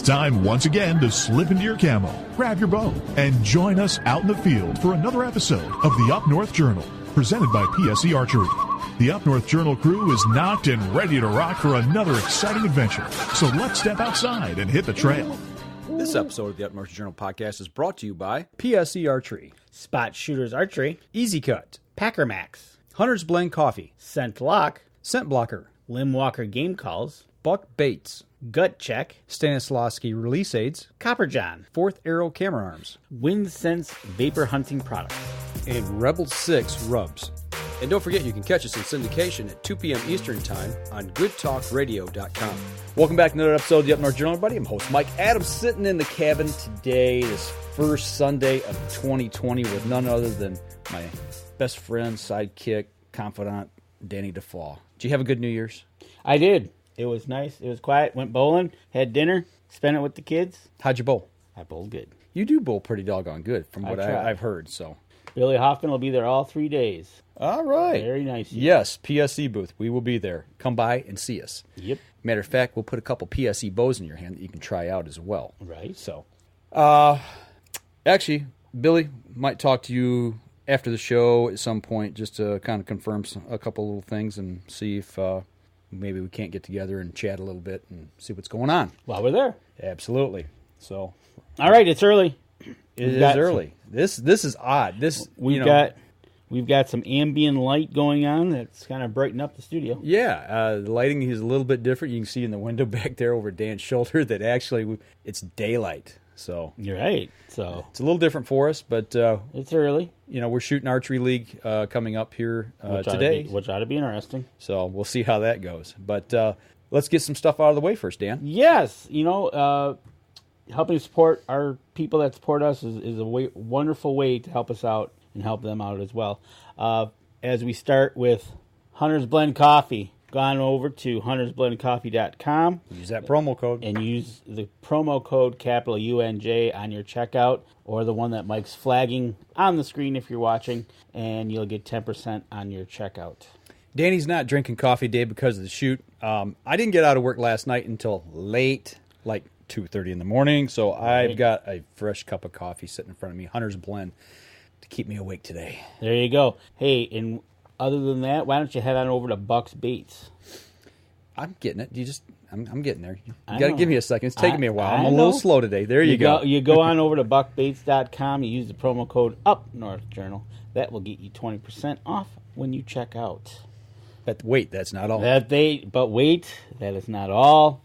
time once again to slip into your camo, grab your bow, and join us out in the field for another episode of the Up North Journal, presented by PSE Archery. The Up North Journal crew is knocked and ready to rock for another exciting adventure. So let's step outside and hit the trail. This episode of the Up North Journal podcast is brought to you by PSE Archery, Spot Shooters Archery, Easy Cut, Packer Max, Hunter's Blend Coffee, Scent Lock, Scent Blocker, Lim Walker Game Calls, Buck Baits, Gut Check, Stanislavski Release Aids, Copper John, Fourth Arrow Camera Arms, Wind Sense Vapor Hunting Products, and Rebel 6 Rubs. And don't forget, you can catch us in syndication at 2 p.m. Eastern Time on goodtalkradio.com. Welcome back to another episode of the Up North Journal, everybody. I'm host Mike Adams, sitting in the cabin today, this first Sunday of 2020, with none other than my best friend, sidekick, confidant, Danny DeFaw. Did you have a good New Year's? I did. It was nice. It was quiet. Went bowling, had dinner, spent it with the kids. How'd you bowl? I bowled good. You do bowl pretty doggone good, from what I've heard, so... Billy Hoffman will be there all 3 days. All right. Very nice. Yes, PSE booth. We will be there. Come by and see us. Yep. Matter of fact, we'll put a couple PSE bows in your hand that you can try out as well. Right. So, actually, Billy might talk to you after the show at some point just to kind of confirm a couple little things and see if maybe we can't get together and chat a little bit and see what's going on. While we're there. Absolutely. So, all right, it's early. It is early. This is odd. We've got some ambient light going on that's kind of brighten up the studio. Yeah, the lighting is a little bit different. You can see in the window back there over Dan's shoulder that actually it's daylight. So you're right. So it's a little different for us, but it's early. We're shooting archery league coming up here today, which ought to be interesting. So we'll see how that goes. But let's get some stuff out of the way first, Dan. Yes, helping support our people that support us is a wonderful way to help us out and help them out as well. As we start with Hunter's Blend Coffee, go on over to huntersblendcoffee.com. Use that promo code. And use the promo code capital UNJ on your checkout, or the one that Mike's flagging on the screen if you're watching, and you'll get 10% on your checkout. Danny's not drinking coffee today because of the shoot. I didn't get out of work last night until late, like 2:30 in the morning, so I've got a fresh cup of coffee sitting in front of me, Hunter's Blend, to keep me awake today. There you go. Hey, and other than that, why don't you head on over to Buck's Baits? I'm getting it. I'm getting there. You got to give me a second. It's taking me a while. I'm a know. little slow today. There you go. You go on over to buckbaits.com. You use the promo code UPNorthJournal. That will get you 20% off when you check out. But wait, that's not all. That is not all.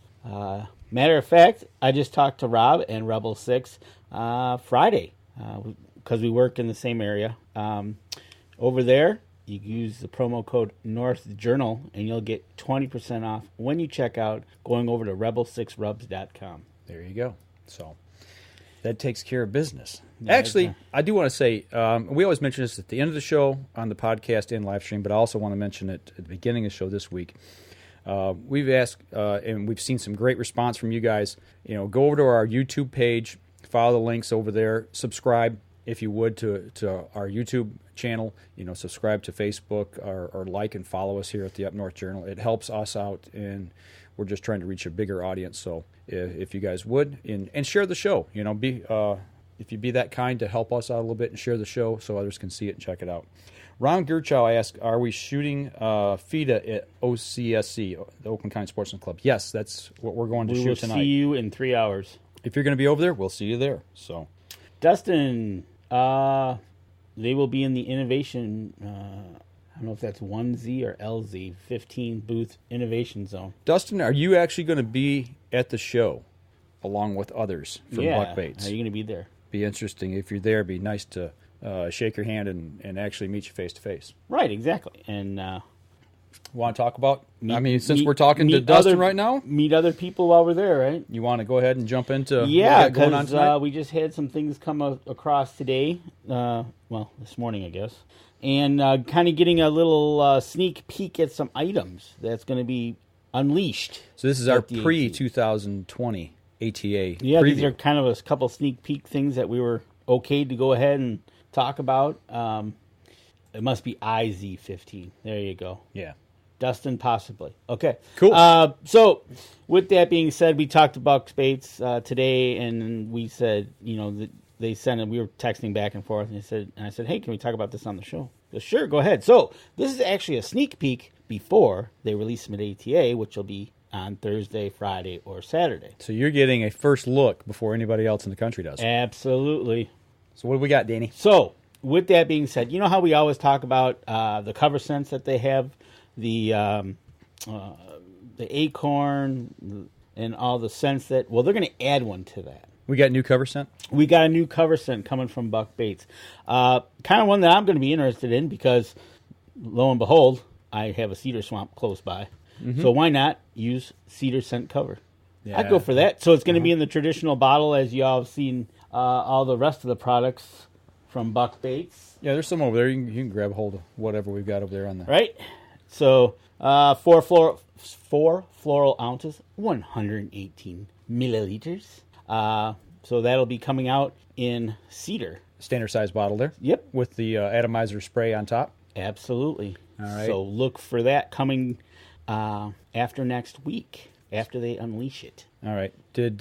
Matter of fact, I just talked to Rob and Rebel 6 Friday because we work in the same area. Over there, you use the promo code NorthJournal and you'll get 20% off when you check out going over to rebel6rubs.com. There you go. So that takes care of business. Actually, I do want to say, we always mention this at the end of the show on the podcast and live stream, but I also want to mention it at the beginning of the show this week. We've asked, and we've seen some great response from you guys. Go over to our YouTube page, follow the links over there, subscribe if you would to our YouTube channel. Subscribe to Facebook or like and follow us here at the Up North Journal. It helps us out, and we're just trying to reach a bigger audience. So if you guys would, and share the show, if you'd be that kind to help us out a little bit and share the show so others can see it and check it out. Ron Gurchow asked, are we shooting FIDA at OCSC, the Oakland County Sportsman Club? Yes, that's what we're going to shoot tonight. We will see you in 3 hours. If you're going to be over there, we'll see you there. So, Dustin, they will be in the Innovation, I don't know if that's 1Z or LZ, 15 booth Innovation Zone. Dustin, are you actually going to be at the show along with others from Buck Baits? Are you going to be there? Be interesting. If you're there, it'd be nice to shake your hand and actually meet you face to face. Right, exactly. And want to talk about? Since we're talking to Dustin right now, meet other people while we're there, right? You want to go ahead and jump into what we got going on tonight? We just had some things come across today. This morning, I guess, and kind of getting a little sneak peek at some items that's going to be unleashed. So this is our pre-2020 ATA. Yeah, preview. These are kind of a couple sneak peek things that we were okay to go ahead and talk about. It must be IZ15. There you go. Yeah. Dustin, possibly. Okay. Cool. So, with that being said, we talked about baits today, and we said, that they sent it. We were texting back and forth, and I said, hey, can we talk about this on the show? He goes, sure, go ahead. So, this is actually a sneak peek before they release them at ATA, which will be on Thursday, Friday, or Saturday. So you're getting a first look before anybody else in the country does. Absolutely. So what do we got, Danny? So, with that being said, you know how we always talk about the cover scents that they have, the acorn and all the scents that, well, they're going to add one to that. We got new cover scent? We got a new cover scent coming from Buck Baits. Kind of one that I'm going to be interested in because, lo and behold, I have a cedar swamp close by. Mm-hmm. So why not use cedar scent cover? Yeah. I'd go for that. So it's going to be in the traditional bottle, as you all have seen all the rest of the products from Buck Baits. Yeah, there's some over there. You can grab hold of whatever we've got over there on the... Right. So 4 floral ounces, 118 milliliters. So that'll be coming out in cedar. Standard size bottle there. Yep. With the atomizer spray on top. Absolutely. All right. So look for that coming after next week, after they unleash it. All right. Did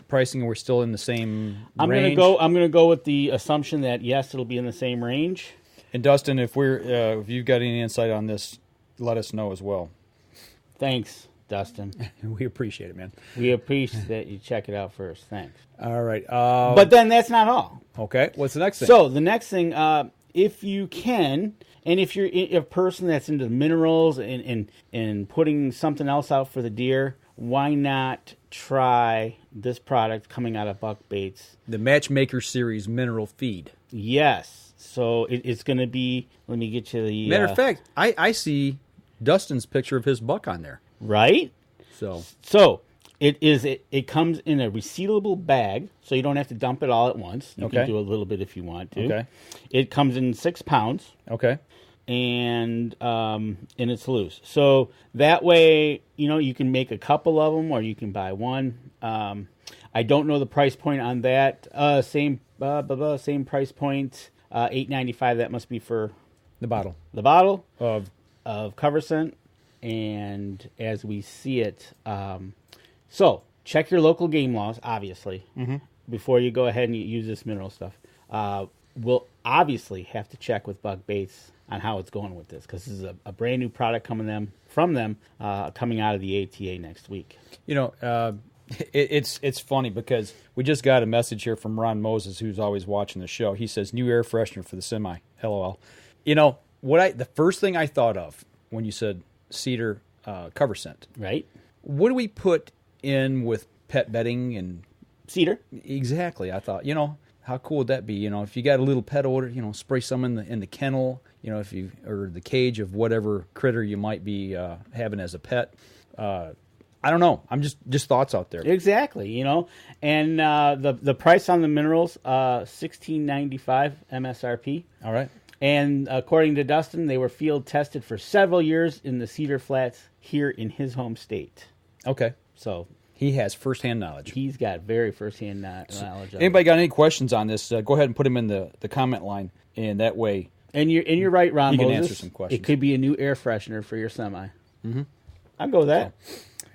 pricing? We're still in the same range. I'm gonna go with the assumption that yes, it'll be in the same range. And Dustin, if you've got any insight on this, let us know as well. Thanks, Dustin. We appreciate it, man. We appreciate that you check it out first. Thanks. All right. But then that's not all. Okay. What's the next thing? So the next thing, if you can, and if you're a person that's into minerals and putting something else out for the deer, why not try this product coming out of Buck Baits? The Matchmaker Series Mineral Feed. Yes. So it's going to be, let me get you the... Matter of fact, I see Dustin's picture of his buck on there. Right? So it comes in a resealable bag, so you don't have to dump it all at once. You Okay. can do a little bit if you want to. Okay. It comes in 6 pounds. Okay. And it's loose. So that way, you can make a couple of them, or you can buy one. I don't know the price point on that. Same price point, $8.95. That must be for The bottle of cover scent. And as we see it, so check your local game laws, obviously, before you go ahead and use this mineral stuff. We'll obviously have to check with Buck Baits on how it's going with this, because this is a brand new product coming out of the ATA next week. It's funny because we just got a message here from Ron Moses, who's always watching the show. He says, new air freshener for the semi. LOL. The first thing I thought of when you said cedar cover scent. Right. What do we put in with pet bedding and cedar? Exactly. I thought, how cool would that be? If you got a little pet odor, spray some in the kennel, or the cage of whatever critter you might be having as a pet. I don't know. I'm just thoughts out there. Exactly. And the price on the minerals, $16.95 MSRP. All right. And according to Dustin, they were field tested for several years in the Cedar Flats here in his home state. Okay. So he has firsthand knowledge. He's got very firsthand knowledge. Anybody got any questions on this? Go ahead and put them in the comment line, and that way. And you're right, Ron. You can Moses. answer some questions. It could be a new air freshener for your semi. Mm-hmm. I'll go with that.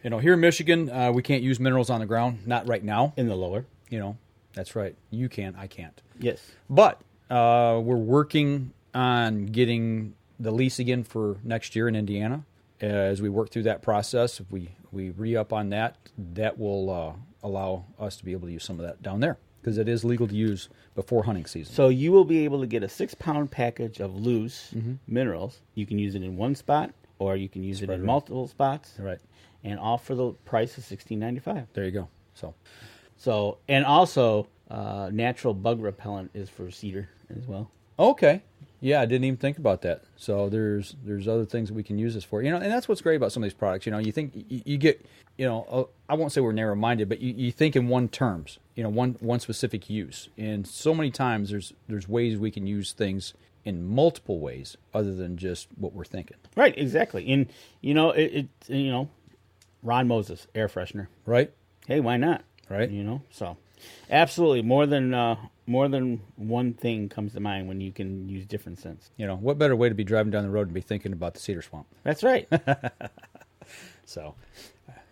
So, here in Michigan, we can't use minerals on the ground. Not right now. In the lower. That's right. You can. I can't. Yes. But we're working on getting the lease again for next year in Indiana. As we work through that process, if we re-up on that, that will allow us to be able to use some of that down there, because it is legal to use before hunting season. So you will be able to get a 6-pound package of loose minerals. You can use it in one spot, or you can use it in multiple spots. Right. And all for the price of $16.95. There you go. So and also natural bug repellent is for cedar as well. Okay. Yeah, I didn't even think about that. So there's other things that we can use this for. And that's what's great about some of these products. You think you get, I won't say we're narrow-minded, but you think in one terms, one specific use. And so many times there's ways we can use things in multiple ways other than just what we're thinking. Right, exactly. And Ron Moses, air freshener. Right? Hey, why not? Right. So Absolutely. More than one thing comes to mind when you can use different scents. You know, what better way to be driving down the road and be thinking about the cedar swamp? That's right. So,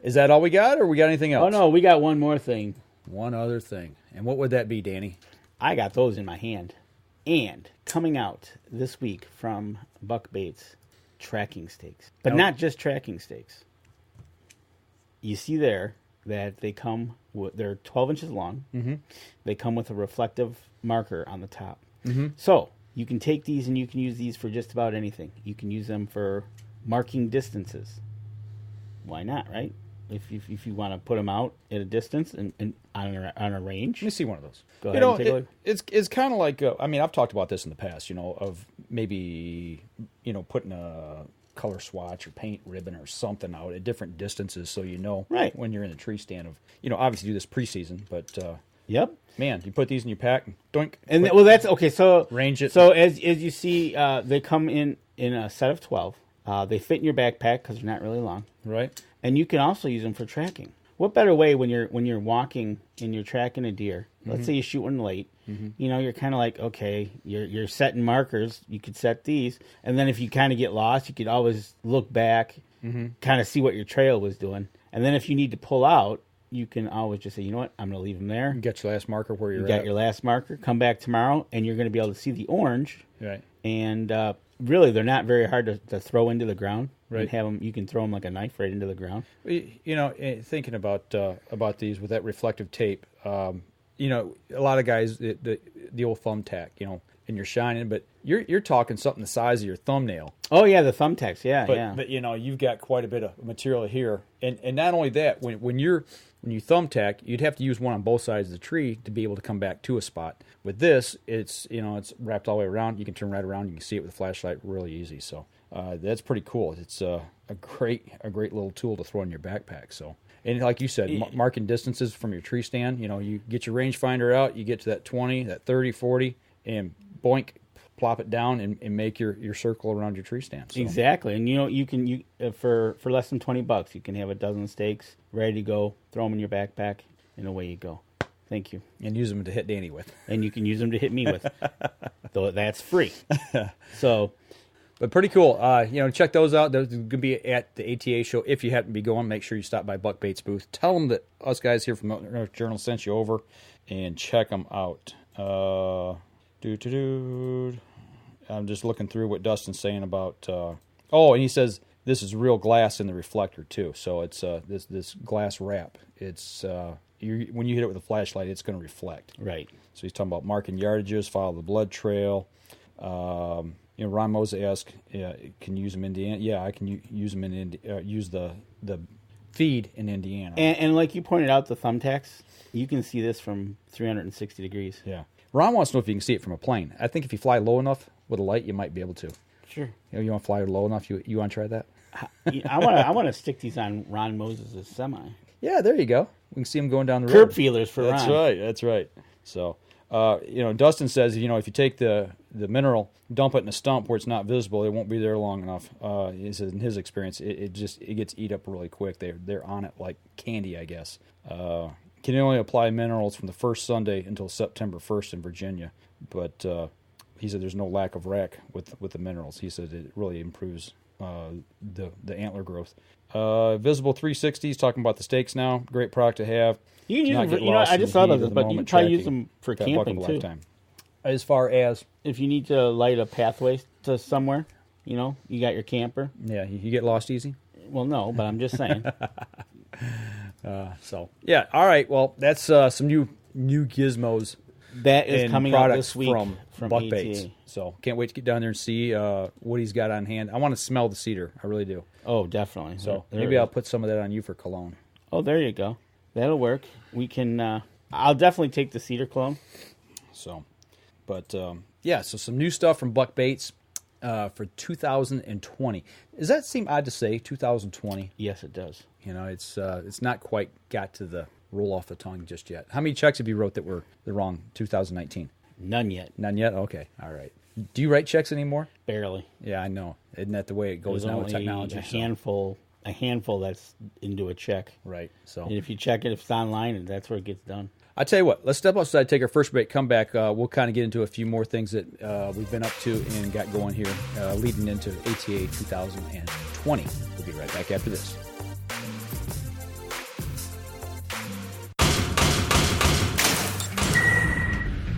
is that all we got, or we got anything else? Oh, no, we got one more thing. One other thing. And what would that be, Danny? I got those in my hand. And coming out this week from Buck Baits, tracking stakes. But not just tracking stakes. You see there that they come with, they're 12 inches long. Mm-hmm. They come with a reflective marker on the top. Mm-hmm. So you can take these and you can use these for just about anything. You can use them for marking distances. Why not, right? If you want to put them out at a distance and on a range. Let me see one of those. Go ahead and take a look. It's kind of like, I mean, I've talked about this in the past, you know, of maybe, you know, putting a color swatch or paint ribbon or something out at different distances so you know right. when you're in the tree stand of, you know, obviously do this preseason, but yep. Man, you put these in your pack and doink. And well, that's okay. So range it. So as you see, they come in a set of 12. They fit in your backpack because they're not really long. Right. And you can also use them for tracking. What better way when you're walking and you're tracking a deer? Mm-hmm. Let's say you shoot one late. Mm-hmm. You know, you're kind of like, okay, you're setting markers. You could set these, and then if you kind of get lost, you could always look back, mm-hmm. kind of see what your trail was doing, and then if you need to pull out, you can always just say, you know what, I'm going to leave them there. You get your last marker where you're at. You got your last marker. Come back tomorrow, and you're going to be able to see the orange. Right. And really, they're not very hard to throw into the ground. Right. And have them, you can throw them like a knife right into the ground. You know, thinking about these with that reflective tape, you know, a lot of guys the old thumbtack, you know, and you're shining, but you're talking something the size of your thumbnail. Oh yeah, the thumbtacks, yeah. But you know, you've got quite a bit of material here, and not only that, when you thumbtack, you'd have to use one on both sides of the tree to be able to come back to a spot. With this, it's wrapped all the way around. You can turn right around. You can see it with a flashlight really easy. So that's pretty cool. It's a great little tool to throw in your backpack. So, and like you said, marking distances from your tree stand. You know, you get your rangefinder out, you get to that 20, that 30, 40, and boink, plop it down and make your circle around your tree stand. So. Exactly, and you know you for less than $20, you can have a dozen stakes ready to go. Throw them in your backpack, and away you go. Thank you. And use them to hit Danny with. And you can use them to hit me with, though that's free. So, but pretty cool. You know, check those out. Those are going to be at the ATA show. If you happen to be going, make sure you stop by Buck Baits booth. Tell them that us guys here from North Journal sent you over, and check them out. I'm just looking through what Dustin's saying about. And he says this is real glass in the reflector too. So it's this glass wrap. It's when you hit it with a flashlight, it's going to reflect. Right. So he's talking about marking yardages, follow the blood trail. You know, Ron Mose asked, "Can you use them in Indiana?" Yeah, I can use them in use the feed in Indiana. And like you pointed out, the thumbtacks, you can see this from 360 degrees. Yeah. Ron wants to know if you can see it from a plane. I think if you fly low enough with a light, you might be able to. Sure. You know, you want to fly low enough? You want to try that? I want to stick these on Ron Moses' semi. Yeah, there you go. We can see him going down the road. Curb feelers for That's Ron. That's right. So, you know, Dustin says, you know, if you take the mineral, dump it in a stump where it's not visible, it won't be there long enough. He says in his experience, it gets eat up really quick. They're on it like candy, I guess. Can only apply minerals from the first Sunday until September 1st in Virginia, but he said there's no lack of rack with the minerals. He said it really improves the antler growth. Visible 360s, talking about the stakes now. Great product to have. You can use them. I just thought of this, but you can probably use them for camping too. As far as if you need to light a pathway to somewhere, you know, you got your camper. Yeah, you get lost easy. Well, no, but I'm just saying. So yeah, all right. Well, that's some new gizmos that is coming out this week from Buck Baits. So can't wait to get down there and see what he's got on hand. I want to smell the cedar. I really do. Oh, definitely. So maybe I'll put some of that on you for cologne. Oh, there you go. That'll work. We can. I'll definitely take the cedar cologne. So, but yeah. So some new stuff from Buck Baits for 2020. Does that seem odd to say 2020? Yes, it does. You know, it's not quite got to the roll off the tongue just yet. How many checks have you wrote that were the wrong 2019? None yet. None yet? Okay. All right. Do you write checks anymore? Barely. Yeah, I know. Isn't that the way it goes now with technology? A handful that's into a check. Right. So and if you check it, if it's online, that's where it gets done. I tell you what, let's step outside, take our first break, come back. We'll kind of get into a few more things that we've been up to and got going here leading into ATA 2020. We'll be right back after this.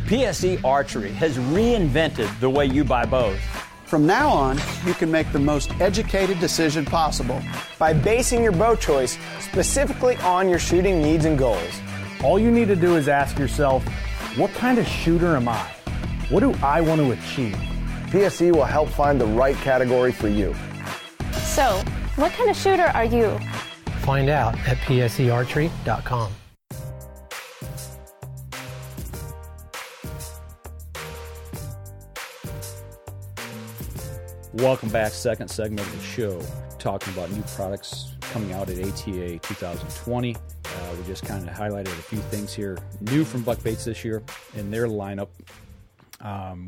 PSE Archery has reinvented the way you buy bows. From now on, you can make the most educated decision possible by basing your bow choice specifically on your shooting needs and goals. All you need to do is ask yourself, what kind of shooter am I? What do I want to achieve? PSE will help find the right category for you. So, what kind of shooter are you? Find out at psearchery.com. Welcome back. Second segment of the show, talking about new products coming out at ATA 2020. We just kind of highlighted a few things here new from Buck Baits this year in their lineup.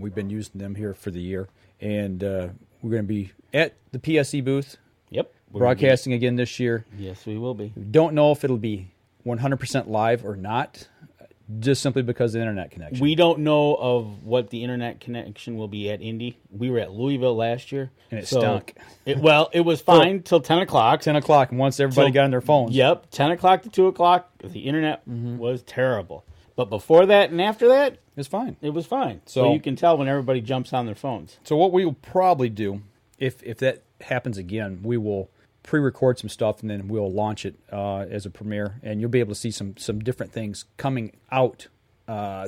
We've been using them here for the year, and we're going to be at the PSE booth. Yep. Broadcasting again this year. Yes, we will be. We don't know if it'll be 100% live or not, just simply because of the internet connection. We don't know of what the internet connection will be at Indy. We were at Louisville last year. And it stunk. It was fine till 10 o'clock. 10 o'clock, and once everybody got on their phones. Yep, 10 o'clock to 2 o'clock, the internet was terrible. But before that and after that, It's fine. it was fine. So you can tell when everybody jumps on their phones. So what we will probably do, if that happens again, we will pre-record some stuff and then we'll launch it as a premiere, and you'll be able to see some different things coming out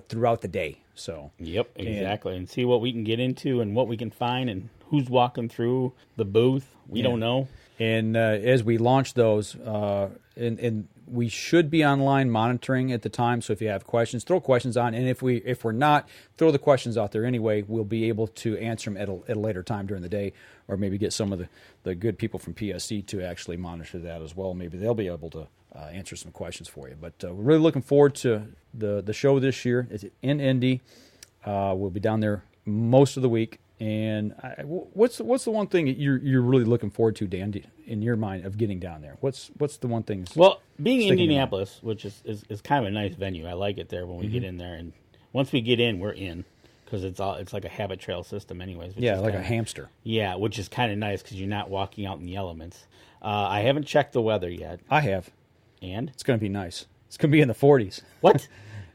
throughout the day. So Yep, exactly. And see what we can get into and what we can find and who's walking through the booth. We don't know. And as we launch those, and we should be online monitoring at the time. So if you have questions, throw questions on. And if we're not, throw the questions out there anyway. We'll be able to answer them at a later time during the day, or maybe get some of the good people from PSC to actually monitor that as well. Maybe they'll be able to answer some questions for you. But we're really looking forward to the show this year. It's in Indy. We'll be down there most of the week. And what's the one thing that you're really looking forward to, Dan, in your mind, of getting down there? What's the one thing? Well, being in Indianapolis, which is kind of a nice venue. I like it there when we get in there, and once we get in, we're in, because it's like a habit trail system, anyways. Which is like kinda, a hamster. Yeah, which is kind of nice because you're not walking out in the elements. I haven't checked the weather yet. I have, and it's going to be nice. It's going to be in the 40s. What?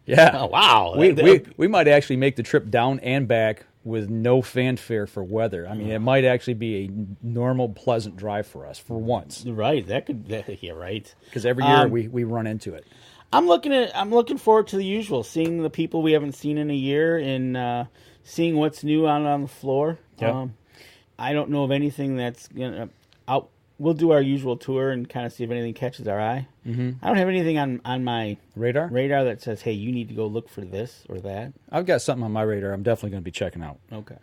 Yeah. Oh, wow. We might actually make the trip down and back with no fanfare for weather. I mean, it might actually be a normal, pleasant drive for us for once. Right. Yeah, right. Because every year we run into it. I'm looking forward to the usual, seeing the people we haven't seen in a year and seeing what's new out on the floor. Yep. I don't know of anything that's gonna out. We'll do our usual tour and kind of see if anything catches our eye. Mm-hmm. I don't have anything on my radar that says, hey, you need to go look for this or that. I've got something on my radar I'm definitely going to be checking out. Okay.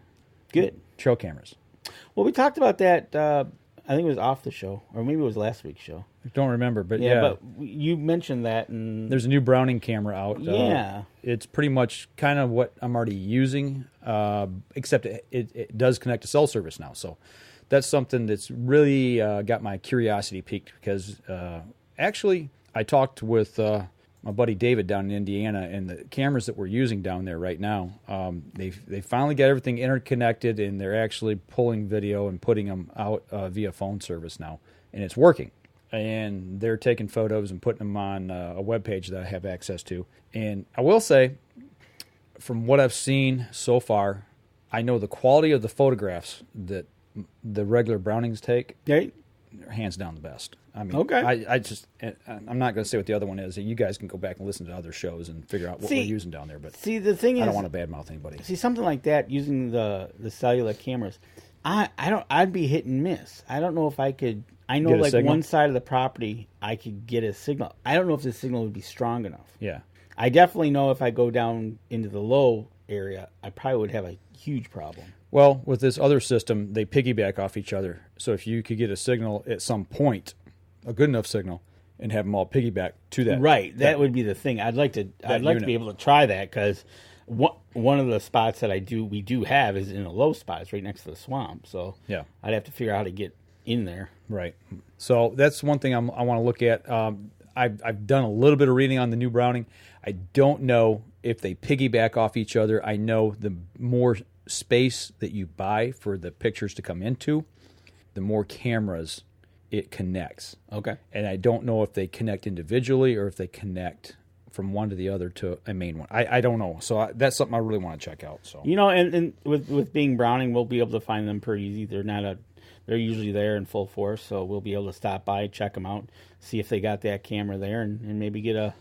Good. Trail cameras. Well, we talked about that, I think it was off the show, or maybe it was last week's show. I don't remember, but yeah. But you mentioned that. And there's a new Browning camera out. Yeah. It's pretty much kind of what I'm already using, except it does connect to cell service now. So that's something that's really got my curiosity piqued, because actually I talked with my buddy David down in Indiana, and the cameras that we're using down there right now, they finally got everything interconnected, and they're actually pulling video and putting them out via phone service now, and it's working. And they're taking photos and putting them on a web page that I have access to. And I will say, from what I've seen so far, I know the quality of the photographs that the regular Brownings take, right, hands down the best. I mean, okay. I'm not going to say what the other one is. You guys can go back and listen to other shows and figure out what we're using down there. But the thing is, I don't want to badmouth anybody. See, something like that, using the cellular cameras, I'd be hit and miss. I don't know if I could. I know, like, one side of the property, I could get a signal. I don't know if the signal would be strong enough. Yeah. I definitely know if I go down into the low area, I probably would have a huge problem. Well, with this other system, they piggyback off each other. So if you could get a signal at some point, a good enough signal, and have them all piggyback to that. Right. That would be the thing. I'd like to be able to try that, because one of the spots that we do have is in a low spot. It's right next to the swamp. So yeah, I'd have to figure out how to get in there. Right. So that's one thing I want to look at. I've done a little bit of reading on the new Browning. I don't know if they piggyback off each other. I know the more space that you buy for the pictures to come into, the more cameras it connects. Okay. And I don't know if they connect individually or if they connect from one to the other to a main one. I don't know. So that's something I really want to check out. So and with being Browning, we'll be able to find them pretty easy. They're usually there in full force, so we'll be able to stop by, check them out, see if they got that camera there, and maybe get a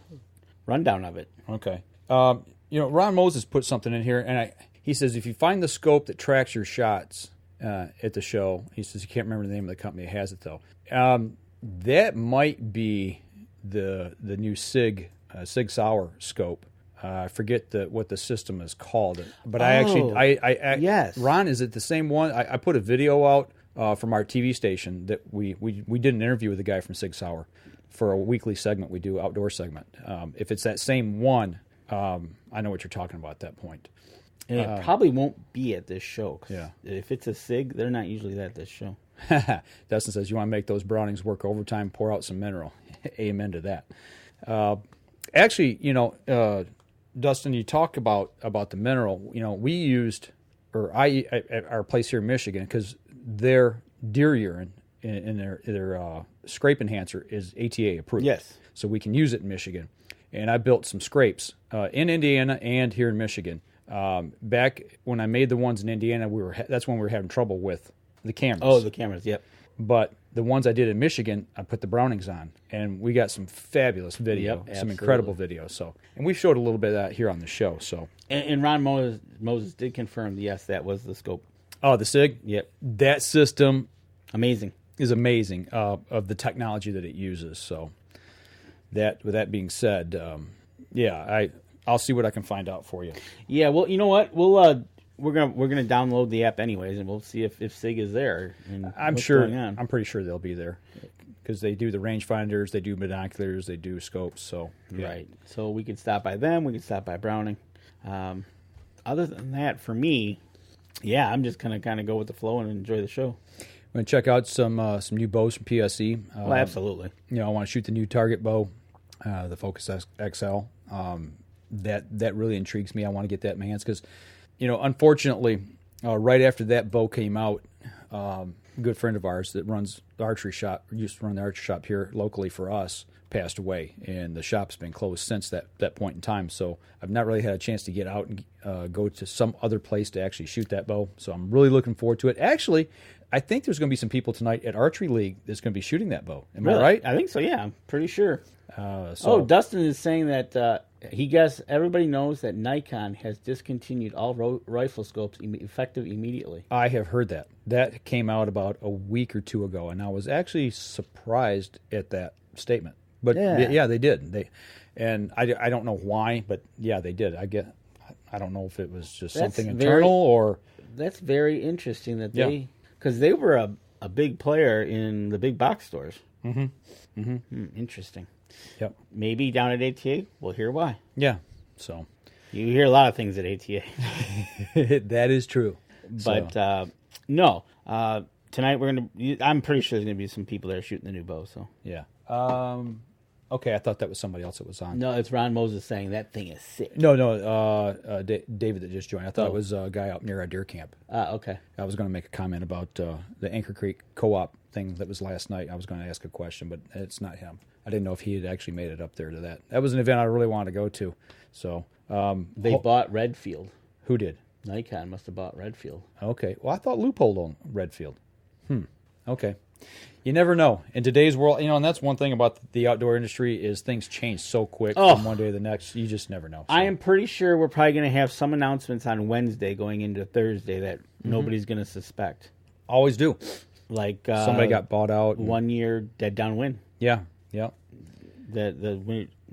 rundown of it. Okay. Ron Moses put something in here, and he says if you find the scope that tracks your shots at the show, he says he can't remember the name of the company that has it though. That might be the new Sig Sauer scope. I forget what the system is called, but yes. Ron, is it the same one? I put a video out from our TV station that we did an interview with a guy from Sig Sauer for a weekly segment we do, outdoor segment. If it's that same one, I know what you're talking about at that point. And it probably won't be at this show. Yeah. If it's a Sig, they're not usually at this show. Dustin says, you want to make those Brownings work overtime, pour out some mineral. Amen to that. Actually, Dustin, you talk about the mineral. We used, at our place here in Michigan, because their deer urine in their scrape enhancer is ATA approved. Yes. So we can use it in Michigan. And I built some scrapes in Indiana and here in Michigan. Back when I made the ones in Indiana, that's when we were having trouble with the cameras. Oh, the cameras, yep. But the ones I did in Michigan, I put the Brownings on, and we got some fabulous video, some incredible video. So, and we showed a little bit of that here on the show. So, and Ron Moses did confirm, yes, that was the scope. Oh, the Sig? Yep. That system amazing is amazing of the technology that it uses. So, with that being said, I'll see what I can find out for you. Yeah, well, you know what? We're gonna download the app anyways, and we'll see if Sig is there. And I'm pretty sure they'll be there because they do the rangefinders, they do binoculars, they do scopes. So right. So we could stop by them. We could stop by Browning. Other than that, for me, I'm just gonna kind of go with the flow and enjoy the show. I'm gonna check out some new bows from PSE. Well, absolutely. I want to shoot the new target bow, the Focus XL. That really intrigues me. I want to get that in my hands because, unfortunately, right after that bow came out, a good friend of ours that runs the archery shop, used to run the archery shop here locally for us, passed away, and the shop's been closed since that point in time. So I've not really had a chance to get out and go to some other place to actually shoot that bow. So I'm really looking forward to it. Actually, I think there's going to be some people tonight at Archery League that's going to be shooting that bow. Am I right? I think so, yeah. I'm pretty sure. Dustin is saying that he guessed everybody knows that Nikon has discontinued all rifle scopes effective immediately. I have heard that. That came out about a week or two ago, and I was actually surprised at that statement. But yeah they did. I don't know why, but yeah, they did. I don't know if it was just something internal or. That's very interesting that because they were a big player in the big box stores. Mm-hmm. Mm-hmm. Interesting. Yep. Maybe down at ATA, we'll hear why. Yeah. So you hear a lot of things at ATA. That is true. But no. Tonight I'm pretty sure there's gonna be some people there shooting the new bow. So yeah. Okay, I thought that was somebody else that was on. No, it's Ron Moses saying that thing is sick. No, David that just joined. I thought it was a guy out near our deer camp. Okay. I was going to make a comment about the Anchor Creek co-op thing that was last night. I was going to ask a question, but it's not him. I didn't know if he had actually made it up there to that. That was an event I really wanted to go to. So they bought Redfield. Who did? Nikon must have bought Redfield. Okay. Well, I thought Loophole owned Redfield. Okay. You never know. In today's world, and that's one thing about the outdoor industry is things change so quick from one day to the next. You just never know. So. I am pretty sure we're probably going to have some announcements on Wednesday going into Thursday that nobody's going to suspect. Always do. Like somebody got bought out. 1 year dead downwind. Yeah. I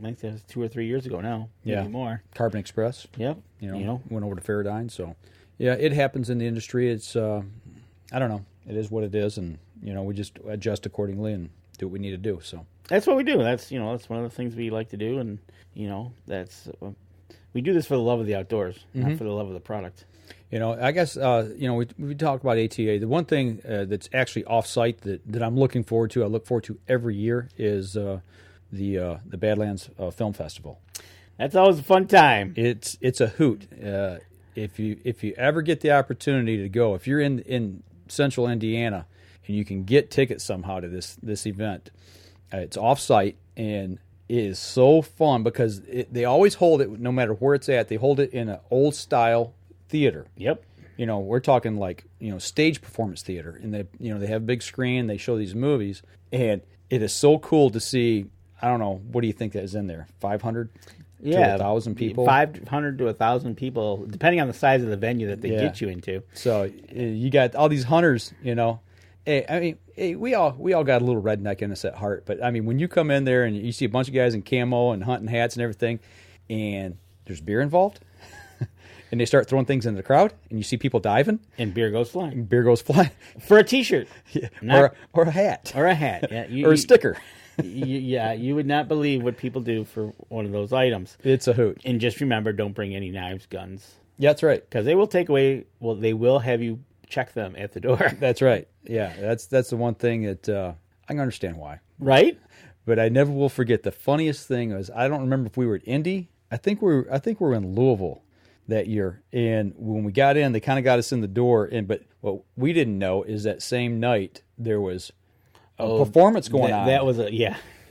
think that was 2 or 3 years ago now. Maybe more. Carbon Express. Yep. Went over to Faradine. So, yeah, it happens in the industry. It's, I don't know. It is what it is, and we just adjust accordingly and do what we need to do. So that's what we do. That's that's one of the things we like to do, and that's we do this for the love of the outdoors, not for the love of the product. I guess we talk about ATA. The one thing that's actually off-site that I'm looking forward to, I look forward to every year, is the Badlands Film Festival. That's always a fun time. It's a hoot. If you ever get the opportunity to go, if you're in central Indiana and you can get tickets somehow to this event, it's off-site, and it is so fun because they always hold it, no matter where it's at, they hold it in an old-style theater. Yep. We're talking like, stage performance theater, and they have a big screen, they show these movies, and it is so cool to see. I don't know, what do you think that is in there? 500 to 1,000 people? 500 to 1,000 people, depending on the size of the venue that they get you into. So you got all these hunters, Hey, we all got a little redneck in us at heart, but I mean, when you come in there and you see a bunch of guys in camo and hunting hats and everything, and there's beer involved, and they start throwing things into the crowd, and you see people diving, and beer goes flying. For a T-shirt, or a hat, or a hat, or a sticker. You would not believe what people do for one of those items. It's a hoot. And just remember, don't bring any knives, guns. Yeah, that's right. Because they will take away. Well, they will have you check them at the door. That's right. Yeah, that's the one thing that I can understand why. Right. But I never will forget. The funniest thing was, I don't remember if we were at Indy. I think we were in Louisville that year, and when we got in, they kind of got us in the door. But what we didn't know is that same night there was a performance going on. That was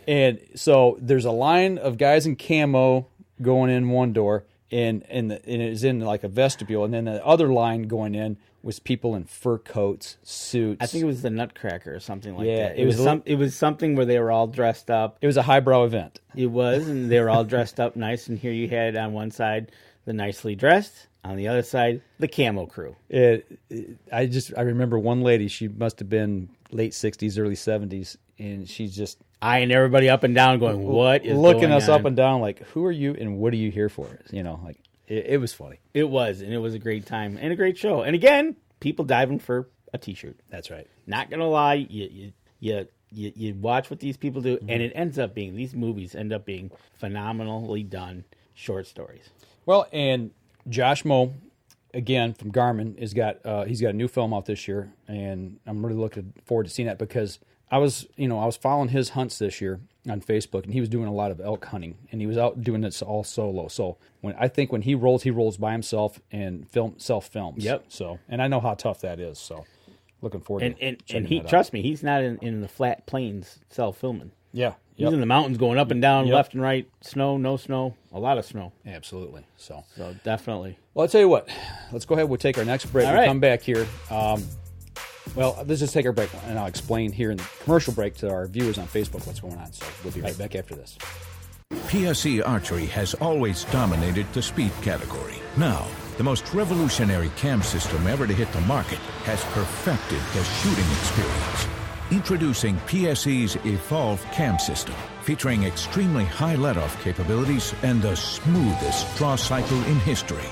and so there's a line of guys in camo going in one door, and it is in like a vestibule, and then the other line going in was people in fur coats, suits. I think it was the Nutcracker or something like that. It was something where they were all dressed up. It was a highbrow event. It was, and they were all dressed up nice. And here you had on one side the nicely dressed, on the other side the camo crew. I remember one lady. She must have been late 60s, early 70s, and she's just eyeing everybody up and down, going, "What is looking going us on?" up and down, like, "Who are you, and what are you here for?" It was funny. It was, and it was a great time and a great show. And again, people diving for a T-shirt. That's right. Not gonna lie, you watch what these people do, and it ends up being, these movies end up being phenomenally done short stories. Well, and Josh Moe, again from Garmin, he's got a new film out this year, and I'm really looking forward to seeing that because I was following his hunts this year on Facebook, and he was doing a lot of elk hunting, and he was out doing this all solo. So when he rolls by himself and self-films. Yep. So, and I know how tough that is. So, looking forward to and he, trust me, he's not in the flat plains self-filming. Yeah. He's in the mountains going up and down, left and right, snow, no snow, a lot of snow. Absolutely. So definitely. Well, I'll tell you what. Let's go ahead. We'll take our next break. We'll come back here. Well, let's just take our break, and I'll explain here in the commercial break to our viewers on Facebook what's going on. So we'll be right back after this. PSE Archery has always dominated the speed category. Now, the most revolutionary cam system ever to hit the market has perfected the shooting experience. Introducing PSE's Evolve Cam System, featuring extremely high let-off capabilities and the smoothest draw cycle in history.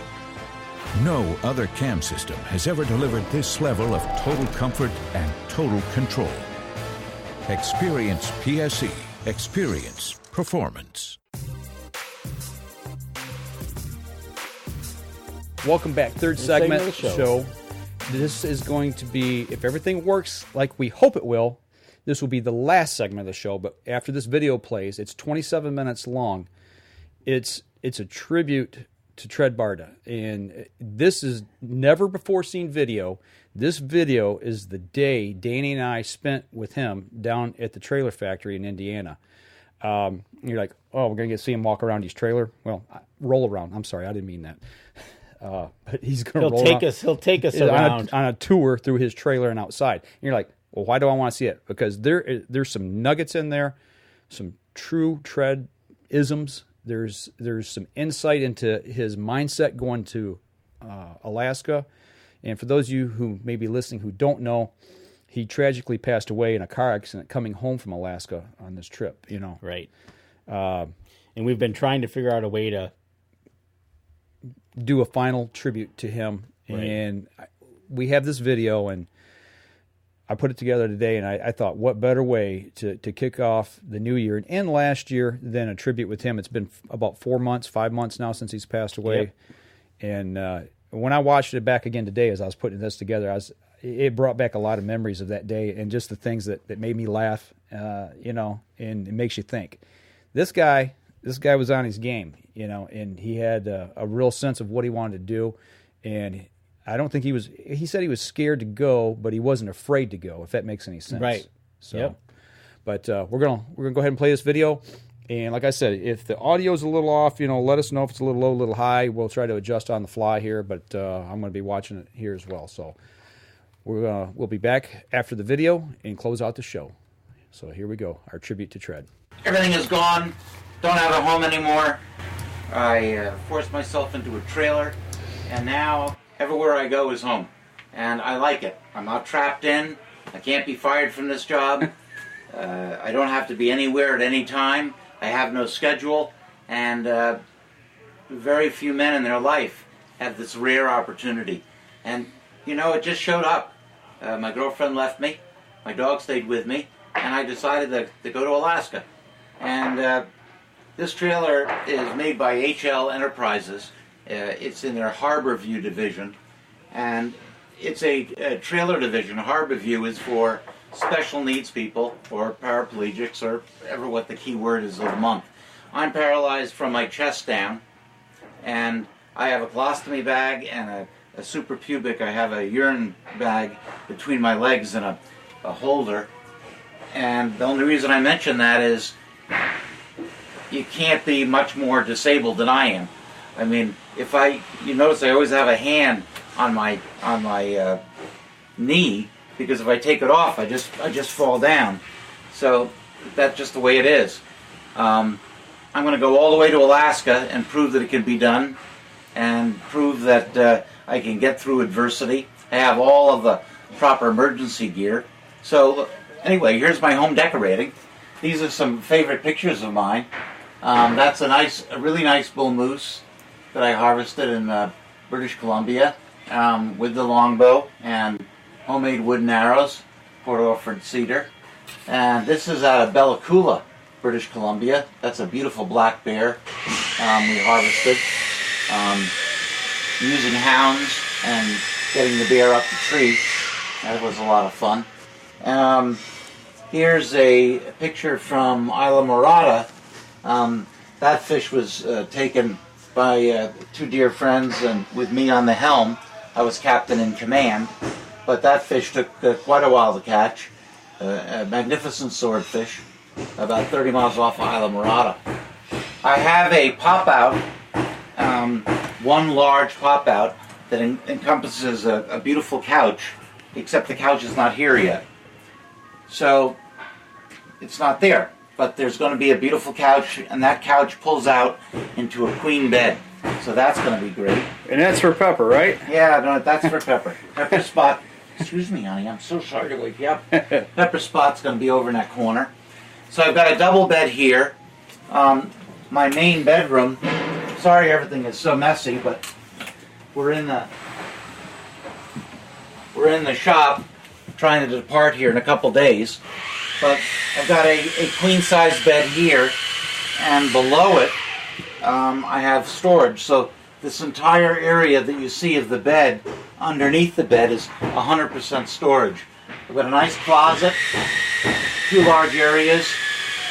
No other cam system has ever delivered this level of total comfort and total control. Experience PSE. Experience performance. Welcome back. Third segment of the show. This is going to be, if everything works like we hope it will, this will be the last segment of the show. But after this video plays, it's 27 minutes long. It's a tribute to Tred Barta, and this is never before seen video. This video is the day Danny and I spent with him down at the trailer factory in Indiana. You're like, oh, we're gonna see him walk around his trailer. Well, roll around. I'm sorry, I didn't mean that. But he's gonna He'll take us around on a tour through his trailer and outside. And you're like, well, why do I want to see it? Because there's some nuggets in there, some true Tred isms. There's some insight into his mindset going to Alaska. And for those of you who may be listening who don't know, he tragically passed away in a car accident coming home from Alaska on this trip. Right. And we've been trying to figure out a way to do a final tribute to him. Right. And we have this video, and I put it together today, and I thought, what better way to kick off the new year and end last year than a tribute with him. It's been about 5 months now since he's passed away. Yep. And when I watched it back again today as I was putting this together, it brought back a lot of memories of that day and just the things that made me laugh, and it makes you think. This guy was on his game, you know, and he had a real sense of what he wanted to do. And I don't think he said he was scared to go, but he wasn't afraid to go, if that makes any sense. Right. So, yep. But we're gonna go ahead and play this video. And like I said, if the audio's a little off, you know, let us know if it's a little low, a little high. We'll try to adjust on the fly here, but I'm going to be watching it here as well. So we'll be back after the video and close out the show. So here we go, our tribute to Tred. Everything is gone. Don't have a home anymore. I forced myself into a trailer, and now everywhere I go is home. And I like it. I'm not trapped in. I can't be fired from this job. I don't have to be anywhere at any time. I have no schedule, and very few men in their life have this rare opportunity. And, you know, it just showed up. My girlfriend left me, my dog stayed with me, and I decided to go to Alaska. And this trailer is made by HL Enterprises. It's in their Harbor View division, and it's a trailer division. Harbor View is for special needs people or paraplegics or ever what the key word is of the month. I'm paralyzed from my chest down, and I have a colostomy bag and a suprapubic. I have a urine bag between my legs and a holder. And the only reason I mention that is you can't be much more disabled than I am. I mean, you notice I always have a hand on my knee, because if I take it off, I just fall down. So that's just the way it is. I'm going to go all the way to Alaska and prove that it can be done, and prove that I can get through adversity. I have all of the proper emergency gear. So anyway, here's my home decorating. These are some favorite pictures of mine. That's a really nice bull moose that I harvested in British Columbia with the longbow and homemade wooden arrows, Port Orford cedar. And this is out of Bella Coola, British Columbia. That's a beautiful black bear we harvested using hounds and getting the bear up the tree. That was a lot of fun. Here's a picture from Isla Morada. That fish was taken by two dear friends, and with me on the helm. I was captain in command. But that fish took quite a while to catch. A magnificent swordfish, about 30 miles off of Isla Morada. I have a pop-out, one large pop-out that encompasses a beautiful couch, except the couch is not here yet. So it's not there, but there's going to be a beautiful couch, and that couch pulls out into a queen bed. So that's going to be great. And that's for Pepper, right? Yeah, no, that's for Pepper. Pepper Spot. Excuse me, honey, I'm so sorry to wake you up. Pepper Spot's going to be over in that corner. So I've got a double bed here. My main bedroom. Sorry everything is so messy, but we're in the shop trying to depart here in a couple days. But I've got a queen-size bed here, and below it I have storage. So this entire area that you see of the bed, underneath the bed, is 100% storage. I've got a nice closet, two large areas.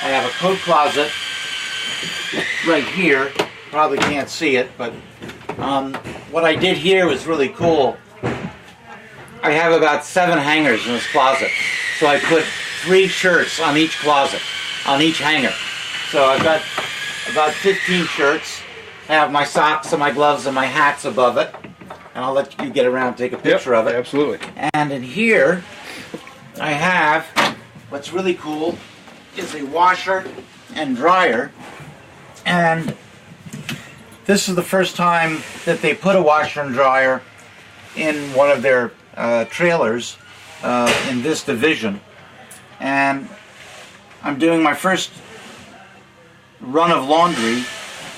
I have a coat closet right here. Probably can't see it, but what I did here was really cool. I have about 7 hangers in this closet. So I put 3 shirts on each closet, on each hanger. So I've got about 15 shirts. I have my socks and my gloves and my hats above it. And I'll let you get around and take a picture of it. Absolutely. And in here, I have, what's really cool, is a washer and dryer. And this is the first time that they put a washer and dryer in one of their trailers in this division. And I'm doing my first run of laundry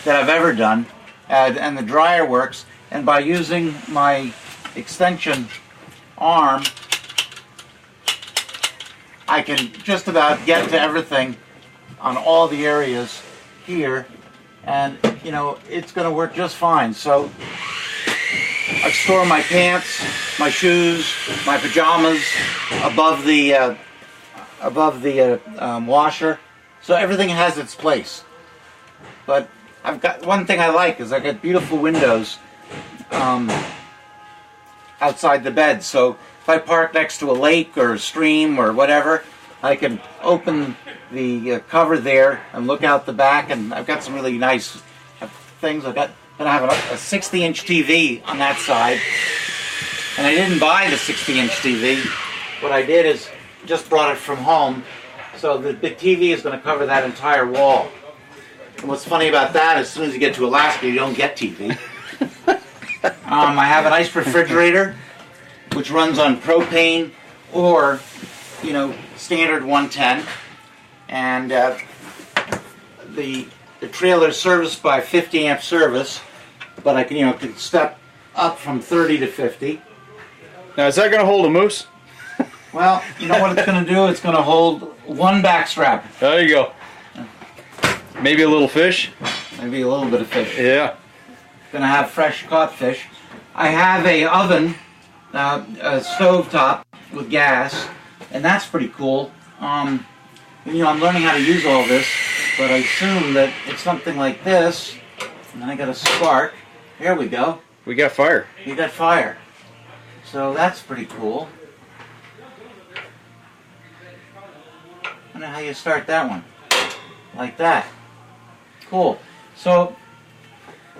that I've ever done, and the dryer works, and by using my extension arm I can just about get to everything on all the areas here, and you know, it's going to work just fine. So I store my pants, my shoes, my pajamas above the washer, so everything has its place. But I've got one thing I like is I got beautiful windows outside the bed. So if I park next to a lake or a stream or whatever, I can open the cover there and look out the back, and I've got some really nice things. I'm going to have a 60-inch TV on that side, and I didn't buy the 60-inch TV. What I did is just brought it from home, so the big TV is going to cover that entire wall. And what's funny about that, as soon as you get to Alaska, you don't get TV. I have a nice refrigerator, which runs on propane or, standard 110, and the trailer is serviced by 50 amp service, but I can step up from 30 to 50. Now, is that going to hold a moose? Well, you know what it's going to do? It's going to hold one back strap. There you go. Maybe a little fish? Maybe a little bit of fish. Yeah. Going to have fresh caught fish. I have a oven, a stove top with gas, and that's pretty cool. I'm learning how to use all this, but I assume that it's something like this, and then I got a spark. There we go. We got fire. You got fire. So that's pretty cool. I don't know how you start that one. Like that. Cool. So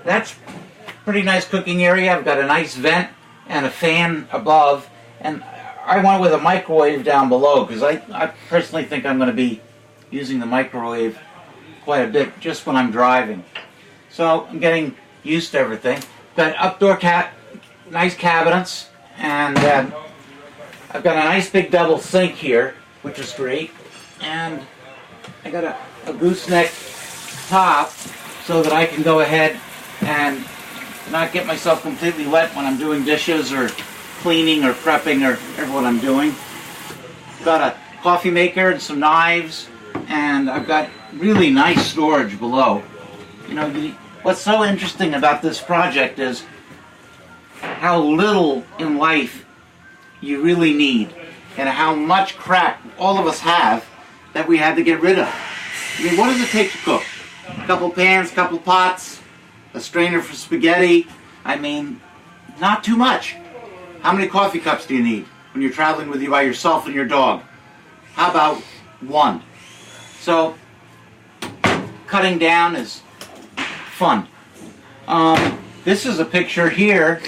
that's pretty nice cooking area. I've got a nice vent and a fan above, and I went with a microwave down below because I personally think I'm going to be using the microwave quite a bit just when I'm driving. So I'm getting used to everything. Got outdoor nice cabinets, and I've got a nice big double sink here, which is great. And I got a gooseneck top so that I can go ahead and not get myself completely wet when I'm doing dishes or cleaning or prepping or what I'm doing. Got a coffee maker and some knives, and I've got really nice storage below. What's so interesting about this project is how little in life you really need, and how much crap all of us have that we had to get rid of. What does it take to cook? A couple pans, a couple pots, a strainer for spaghetti. Not too much. How many coffee cups do you need when you're traveling with you by yourself and your dog? How about one? So, cutting down is fun. This is a picture here.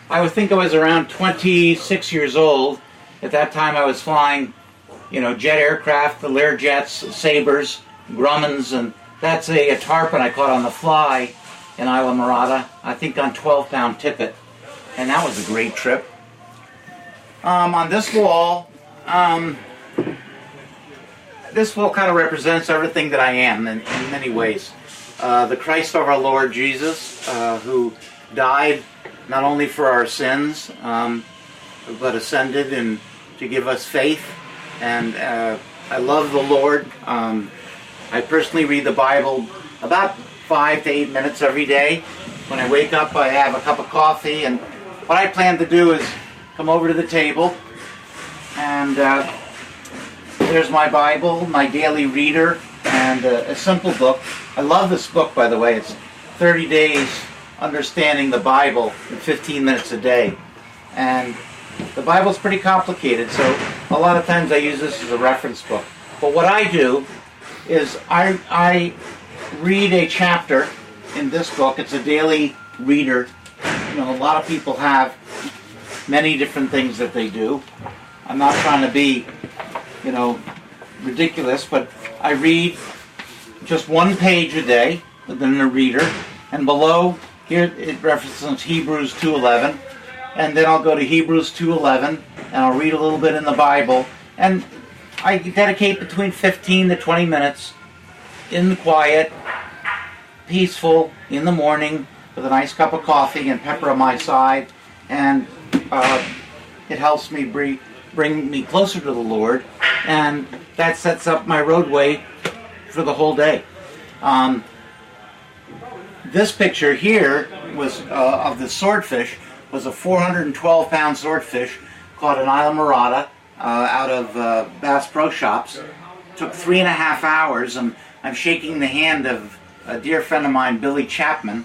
I would think I was around 26 years old. At that time I was flying, jet aircraft, the Learjets, Sabres, Grummins, and that's a tarpon I caught on the fly in Isla Morada, I think on 12-pound tippet. And that was a great trip. On this wall kind of represents everything that I am in many ways. The Christ of our Lord Jesus, who died not only for our sins, but ascended and to give us faith. And I love the Lord. I personally read the Bible about 5 to 8 minutes every day. When I wake up, I have a cup of coffee, and what I plan to do is come over to the table, and there's my Bible, my daily reader, and a simple book. I love this book, by the way. It's 30 Days Understanding the Bible in 15 minutes a day. And the Bible's pretty complicated, so a lot of times I use this as a reference book. But what I do is I read a chapter in this book. It's a daily reader. A lot of people have many different things that they do. I'm not trying to be, ridiculous, but I read just one page a day within the reader, and below here it references Hebrews 2:11, and then I'll go to Hebrews 2:11, and I'll read a little bit in the Bible, and I dedicate between 15 to 20 minutes in the quiet, peaceful, in the morning, with a nice cup of coffee and pepper on my side, and it helps me bring me closer to the Lord, and that sets up my roadway for the whole day. This picture here was of the swordfish, was a 412-pound swordfish caught in Isla Morada out of Bass Pro Shops. Took 3.5 hours, and I'm shaking the hand of a dear friend of mine, Billy Chapman,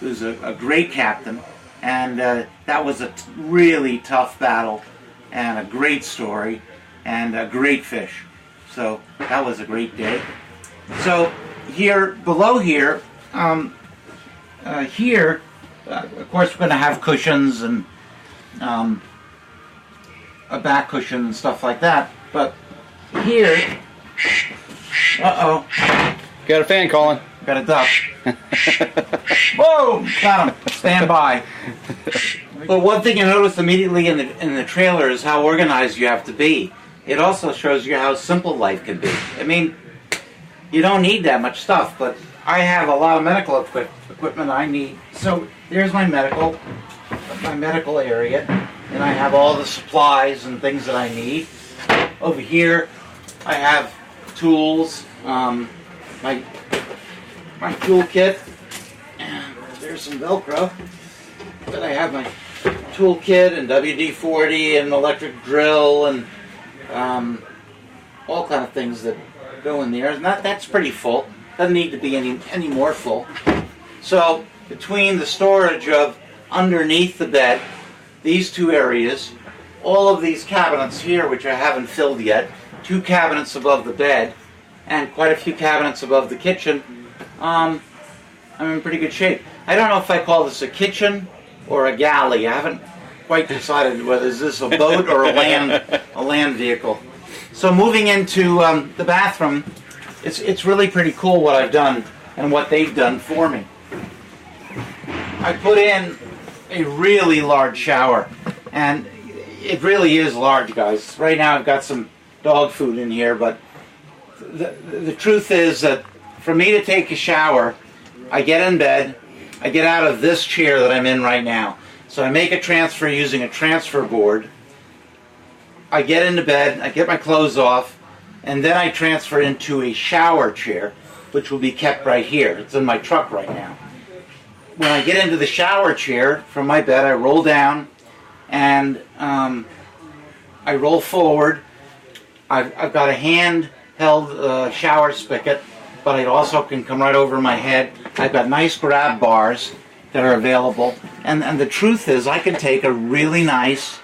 who's a great captain, and that was a really tough battle and a great story and a great fish. So that was a great day. So here, below here, of course we're going to have cushions and a back cushion and stuff like that, but here, uh-oh. Got a fan calling. Got a duck. Whoa! Got him. Stand by. But one thing you notice immediately in the trailer is how organized you have to be. It also shows you how simple life can be. I mean, you don't need that much stuff, but I have a lot of medical equipment I need. So there's my medical area, and I have all the supplies and things that I need. Over here, I have tools, my tool kit. There's some Velcro. But I have my tool kit and WD-40 and electric drill and all kind of things that go in there. And that's pretty full. Doesn't need to be any more full. So between the storage of underneath the bed, these two areas, all of these cabinets here, which I haven't filled yet, 2 cabinets above the bed, and quite a few cabinets above the kitchen, I'm in pretty good shape. I don't know if I call this a kitchen or a galley. I haven't quite decided whether is this a boat or a land vehicle. So moving into the bathroom, it's really pretty cool what I've done and what they've done for me. I put in a really large shower, and it really is large, guys. Right now I've got some dog food in here, but the truth is that for me to take a shower, I get in bed, I get out of this chair that I'm in right now. So I make a transfer using a transfer board. I get into bed, I get my clothes off, and then I transfer into a shower chair, which will be kept right here. It's in my truck right now. When I get into the shower chair from my bed, I roll down and I roll forward. I've got a handheld shower spigot, but it also can come right over my head. I've got nice grab bars that are available. And the truth is, I can take a really nice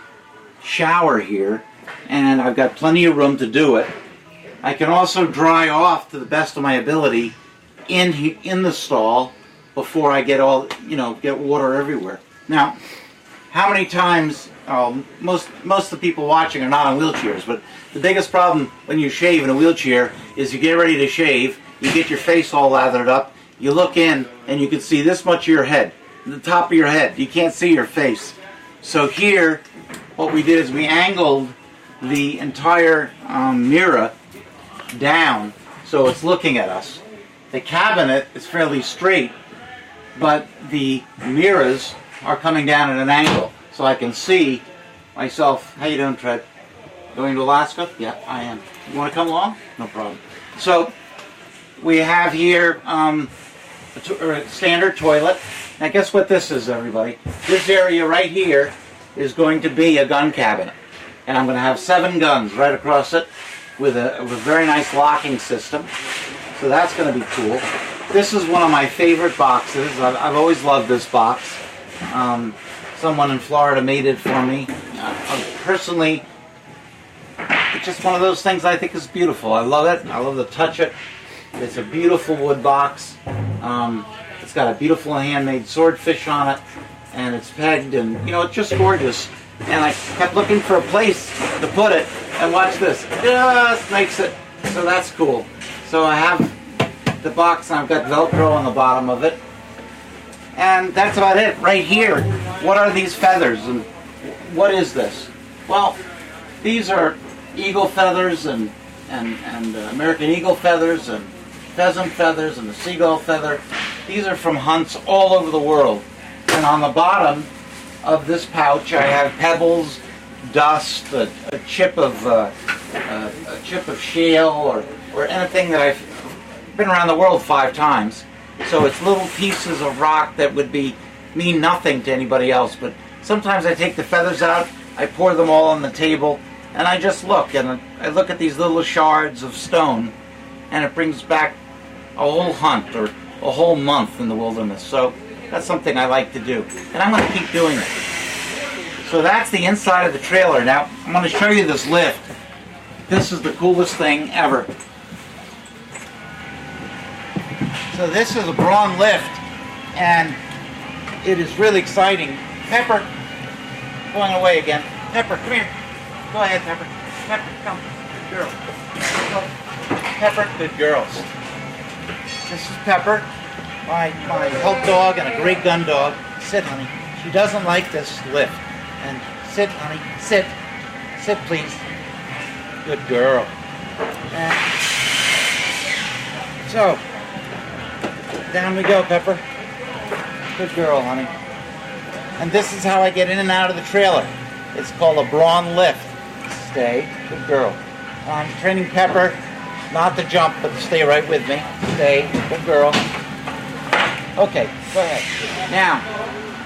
shower here, and I've got plenty of room to do it. I can also dry off to the best of my ability in the stall before I get get water everywhere. Now, how many times, most of the people watching are not on wheelchairs, but the biggest problem when you shave in a wheelchair is you get ready to shave, you get your face all lathered up, you look in, and you can see this much of your head, the top of your head. You can't see your face. So here, what we did is we angled the entire mirror down so it's looking at us. The cabinet is fairly straight, but the mirrors are coming down at an angle, so I can see myself. How you doing, Tred? Going to Alaska? Yeah, I am. You want to come along? No problem. So we have here a standard toilet. Now guess what this is, everybody? This area right here is going to be a gun cabinet. And I'm going to have 7 guns right across it with a very nice locking system. So that's going to be cool. This is one of my favorite boxes. I've always loved this box. Someone in Florida made it for me. Personally, it's just one of those things I think is beautiful. I love it. I love to touch it. It's a beautiful wood box. It's got a beautiful handmade swordfish on it, and it's pegged, and it's just gorgeous. And I kept looking for a place to put it, and watch this. It just makes it. So that's cool. So I have the box, and I've got Velcro on the bottom of it. And that's about it. Right here, what are these feathers, and what is this? Well, these are eagle feathers and American eagle feathers and pheasant feathers and the seagull feather. These are from hunts all over the world. And on the bottom of this pouch, I have pebbles, dust, a chip of shale, or anything that I've been around the world 5 times. So it's little pieces of rock that would mean nothing to anybody else. But sometimes I take the feathers out, I pour them all on the table, and I just look, and I look at these little shards of stone, and it brings back a whole hunt, or a whole month in the wilderness. So that's something I like to do. And I'm going to keep doing it. So that's the inside of the trailer. Now, I'm going to show you this lift. This is the coolest thing ever. So this is a Braun lift, and it is really exciting. Pepper, going away again. Pepper, come here. Go ahead, Pepper. Pepper, come. Good girl. Go. Pepper, good girls. This is Pepper, my help dog and a great gun dog. Sit, honey. She doesn't like this lift. And sit, honey. Sit. Sit, please. Good girl. And so, down we go, Pepper. Good girl, honey. And this is how I get in and out of the trailer. It's called a Braun lift. Stay. Good girl. I'm training Pepper not to jump, but to stay right with me. Stay. Good girl. Okay, go ahead. Now,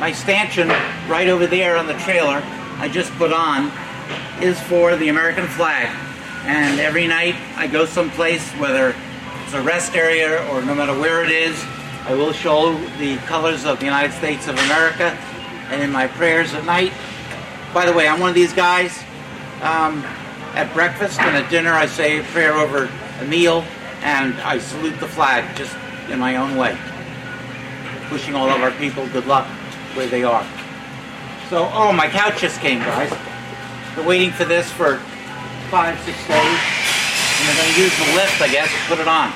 my stanchion right over there on the trailer I just put on is for the American flag. And every night I go someplace, whether it's a rest area or no matter where it is, I will show the colors of the United States of America. And in my prayers at night, by the way, I'm one of these guys, at breakfast and at dinner I say a prayer over a meal and I salute the flag just in my own way. Wishing all of our people good luck where they are. So, oh, my couch just came, guys. Been waiting for this for 5-6 days. And they're going to use the lift, I guess, to put it on.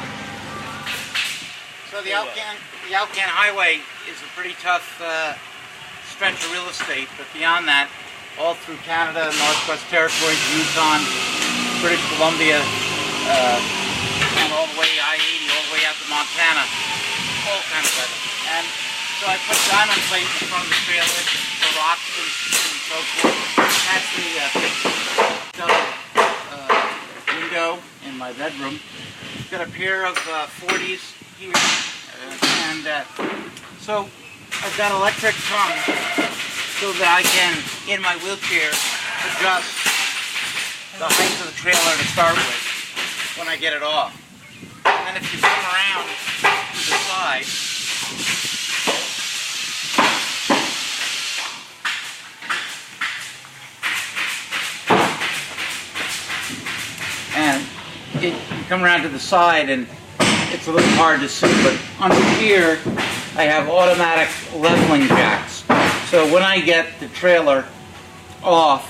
So the Alcan Highway is a pretty tough stretch of real estate, but beyond that, all through Canada, Northwest Territories, Yukon, British Columbia, and all the way I-80, all the way out to Montana, all kinds of weather. And so I put diamond plates in front of the trailer for rocks and so forth. That's the window in my bedroom. Got a pair of 40s here, and so I've got electric tongue so that I can, in my wheelchair, adjust the height of the trailer to start with when I get it off. And then if you come around to the side, and you come around to the side and it's a little hard to see, but under here I have automatic leveling jacks. So when I get the trailer off,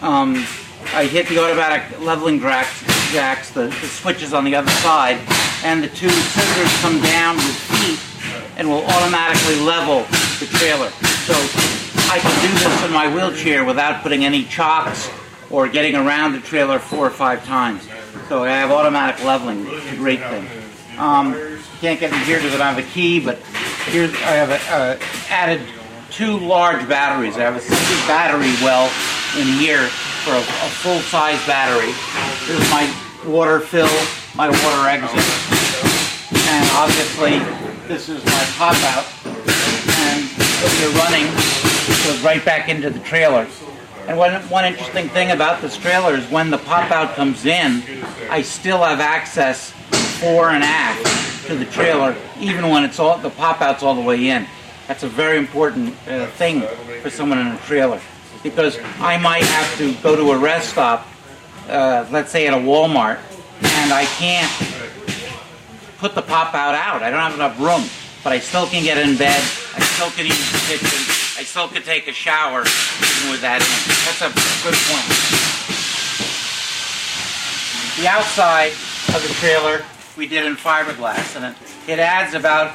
I hit the automatic leveling jacks, the switches on the other side, and the two scissors come down with feet and will automatically level the trailer. So I can do this in my wheelchair without putting any chocks or getting around the trailer 4 or 5 times. So I have automatic leveling. It's a great thing. Can't get in here because I don't have a key, but here I have added 2 large batteries. I have a 60 battery well in here for a full-size battery. This is my water fill, my water exit. And obviously, this is my pop-out. And if you're running, it goes right back into the trailer. And one interesting thing about this trailer is when the pop-out comes in, I still have access fore and aft to the trailer, even when it's all the pop-out's all the way in. That's a very important thing for someone in a trailer, because I might have to go to a rest stop, let's say at a Walmart, and I can't put the pop-out out. I don't have enough room, but I still can get in bed. I still can use the kitchen. I still could take a shower even with that in. That's a good point. The outside of the trailer we did in fiberglass, and it adds about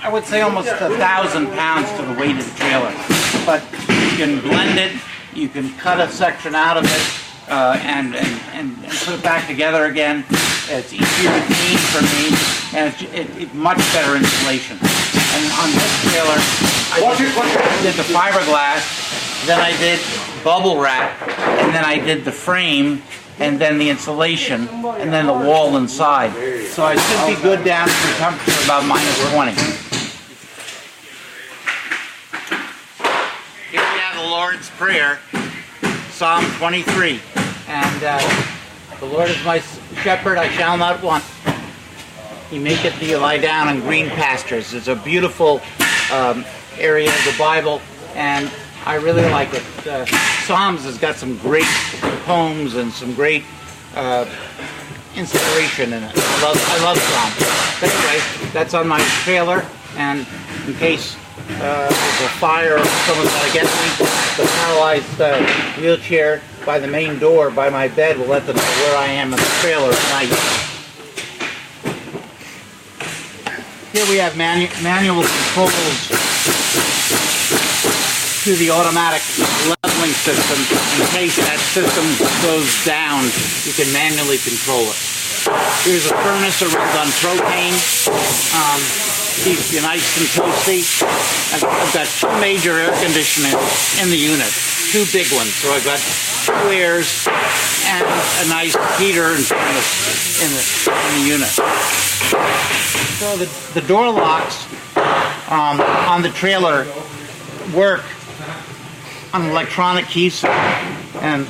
I would say almost 1,000 pounds to the weight of the trailer. But you can blend it, you can cut a section out of it, and put it back together again. It's easier to clean for me, and it's much better insulation. And on this trailer, I did the fiberglass, then I did bubble wrap, and then I did the frame, and then the insulation, and then the wall inside. So I should be good down to the temperature about -20. Here we have the Lord's Prayer, Psalm 23. And the Lord is my shepherd, I shall not want. He maketh thee lie down in green pastures. It's a beautiful area of the Bible, and I really like it. Psalms has got some great poems and some great inspiration in it. I love Psalms. Anyway, that's on my trailer, and in case there's a fire or someone's going to get me, the paralyzed wheelchair by the main door by my bed will let them know where I am in the trailer at night. Here we have manual controls to the automatic leveling system. In case that system goes down, you can manually control it. Here's a furnace that runs on propane. Keeps you nice and toasty. I've got 2 major air conditioners in the unit, 2 big ones. So I've got 2 airs and a nice heater and furnace in the unit. So the door locks on the trailer work on an electronic key set, and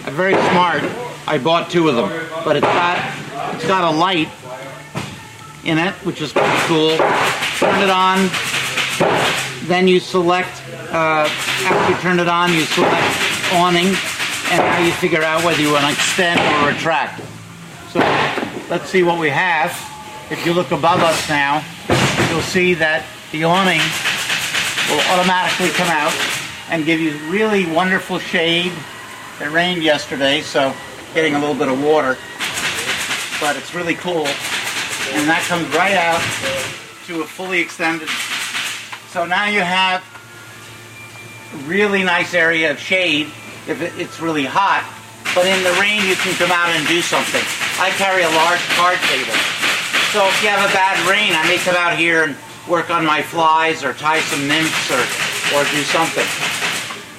I'm very smart. I bought 2 of them, but it's got a light in it, which is pretty cool. Turn it on, then you select, after you turn it on, you select awning, and now you figure out whether you want to extend or retract. So let's see what we have. If you look above us now, you'll see that the awning will automatically come out and give you really wonderful shade. It rained yesterday, so getting a little bit of water, but it's really cool. And that comes right out to a fully extended. So now you have a really nice area of shade if it's really hot, but in the rain you can come out and do something. I carry a large card table, so if you have a bad rain, I may come out here and work on my flies or tie some nymphs or do something.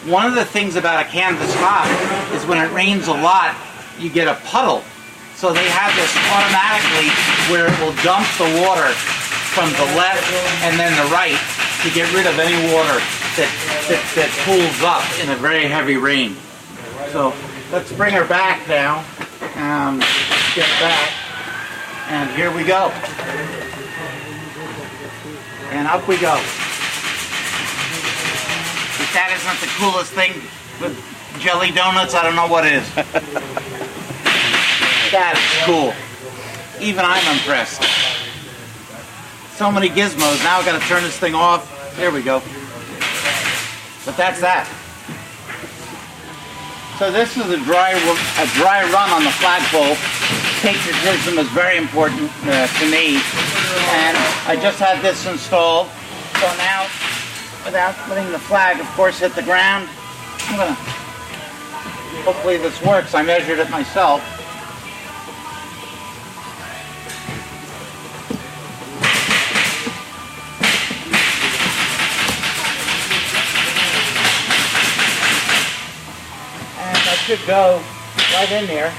One of the things about a canvas top is when it rains a lot, you get a puddle. So they have this automatically where it will dump the water from the left and then the right to get rid of any water that pools up in a very heavy rain. So let's bring her back now. Get back. And here we go. And up we go. If that isn't the coolest thing with jelly donuts, I don't know what is. That is cool. Even I'm impressed. So many gizmos. Now I've got to turn this thing off. There we go. But that's that. So this is a dry run on the flagpole. Patriotism is very important to me. And I just had this installed. So now, without letting the flag, of course, hit the ground, I'm going to, hopefully this works. I measured it myself. Should go right in there.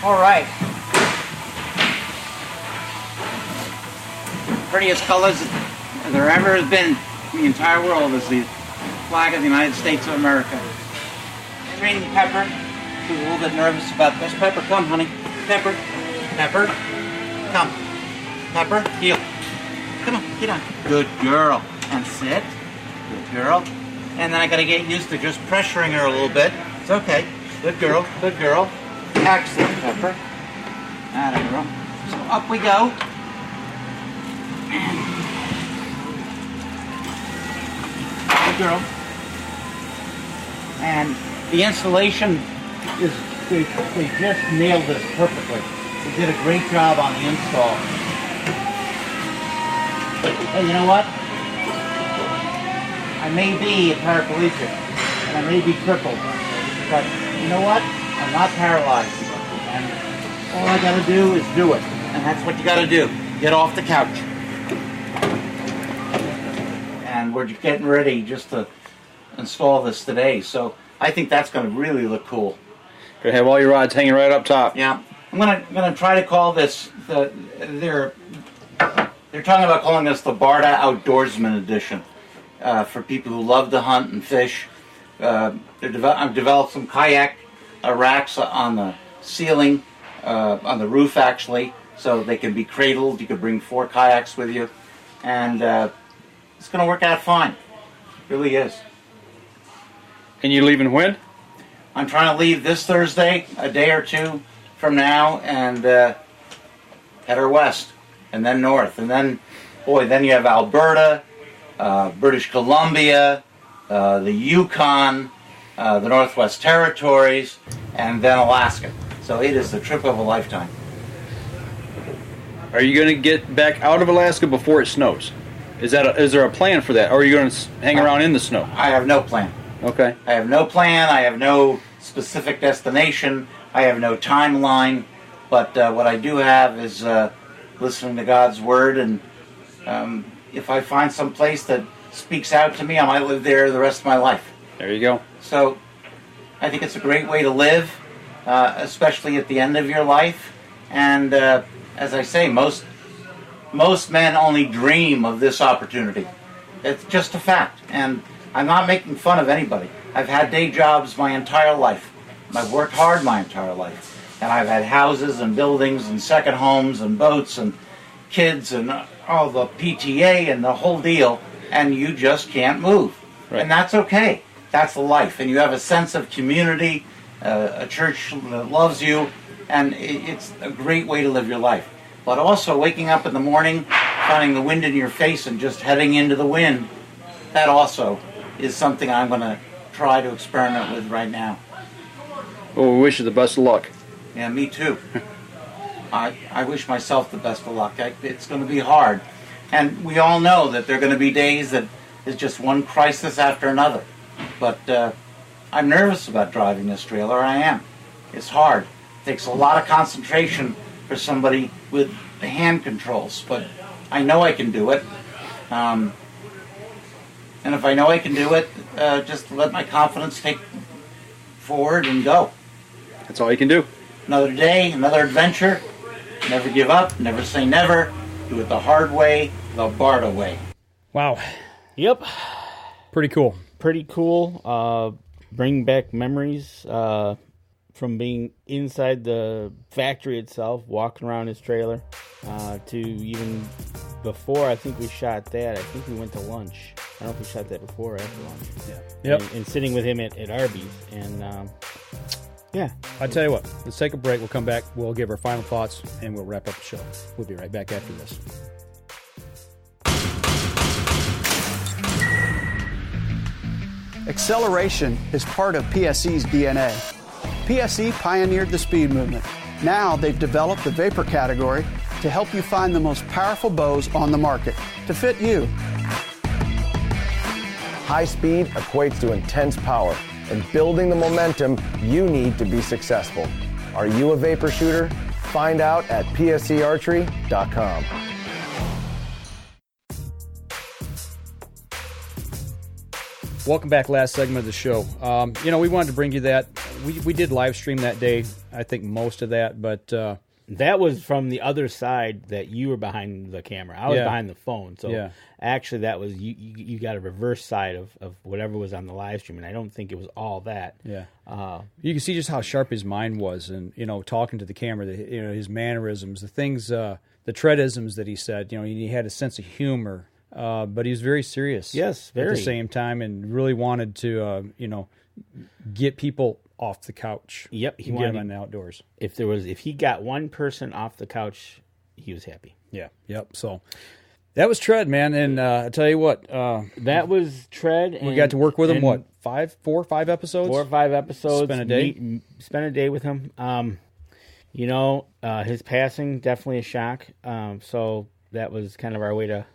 All right. Prettiest colors there ever has been in the entire world is the flag of the United States of America. Green Pepper, who's a little bit nervous about this. Pepper, come, honey. Pepper, Pepper, come. Pepper, heel. Come on, get on. Good girl. And sit. Good girl. And then I got to get used to just pressuring her a little bit. It's okay. Good girl. Good girl. Excellent, Pepper. Atta girl. So up we go. Good girl. And the installation is, they just nailed this perfectly. They did a great job on the install. Hey, you know what? I may be a paraplegic, and I may be crippled, but you know what? I'm not paralyzed. And all I gotta do is do it. And that's what you gotta do. Get off the couch. And we're getting ready just to install this today. So I think that's going to really look cool. Gonna have all your rods hanging right up top. Yeah. I'm gonna try to call this they're talking about calling this the Barta Outdoorsman Edition for people who love to hunt and fish. I've developed some kayak racks on the ceiling, on the roof actually, so they can be cradled. You could bring 4 kayaks with you, and it's going to work out fine. It really is. And you leaving when? I'm trying to leave this Thursday, a day or two from now, and head her west, and then north, and then, boy, then you have Alberta, British Columbia, the Yukon, the Northwest Territories, and then Alaska. So it is the trip of a lifetime. Are you going to get back out of Alaska before it snows? Is there a plan for that, or are you going to hang around in the snow? I have no plan. Okay. I have no plan. I have no specific destination. I have no timeline. But what I do have is listening to God's Word, and if I find some place that speaks out to me, I might live there the rest of my life. There you go. So I think it's a great way to live, especially at the end of your life. And as I say, most men only dream of this opportunity. It's just a fact. And I'm not making fun of anybody. I've had day jobs my entire life. I've worked hard my entire life. And I've had houses and buildings and second homes and boats and kids and all the PTA and the whole deal. And you just can't move. Right. And that's okay. That's life. And you have a sense of community, a church that loves you, and it's a great way to live your life. But also waking up in the morning, finding the wind in your face and just heading into the wind, that also is something I'm going to try to experiment with right now. Well, we wish you the best of luck. Yeah, me too. I wish myself the best of luck. It's going to be hard. And we all know that there are going to be days that is just one crisis after another. But I'm nervous about driving this trailer. I am. It's hard. It takes a lot of concentration for somebody with the hand controls. But I know I can do it. And if I know I can do it, just let my confidence take forward and go. That's all you can do. Another day, another adventure. Never give up. Never say never. Do it the hard way, the Barta way. Wow. Yep. Pretty cool. Pretty cool. Bring back memories from being inside the factory itself, walking around his trailer, to even before I think we shot that. I think we went to lunch. I don't know if we shot that before or after lunch. Yeah. Yep. And sitting with him at Arby's. And, yeah. I'll tell you what. Let's take a break. We'll come back. We'll give our final thoughts, and we'll wrap up the show. We'll be right back after this. Acceleration is part of PSE's DNA. PSE pioneered the speed movement. Now they've developed the vapor category to help you find the most powerful bows on the market to fit you. High speed equates to intense power and building the momentum you need to be successful. Are you a vapor shooter? Find out at PSEArchery.com. Welcome back. Last segment of the show. We wanted to bring you that. We did live stream that day. I think most of that, but that was from the other side that you were behind the camera. I was behind the phone. So actually that was you got a reverse side of whatever was on the live stream, and I don't think it was all that. Yeah. You can see just how sharp his mind was, and talking to the camera, his mannerisms, the things, the Tredisms that he said. He had a sense of humor. But he was very serious. Yes, very. At the same time, and really wanted to, get people off the couch. Yep, he wanted them in the outdoors. If he got one person off the couch, he was happy. Yeah. Yep. So that was Tred, man, and I tell you what, that was Tred. We got to work with him. What, 4 or 5 episodes? 4 or 5 episodes. Spent a day. Spent a day with him. His passing definitely a shock. So that was kind of our way to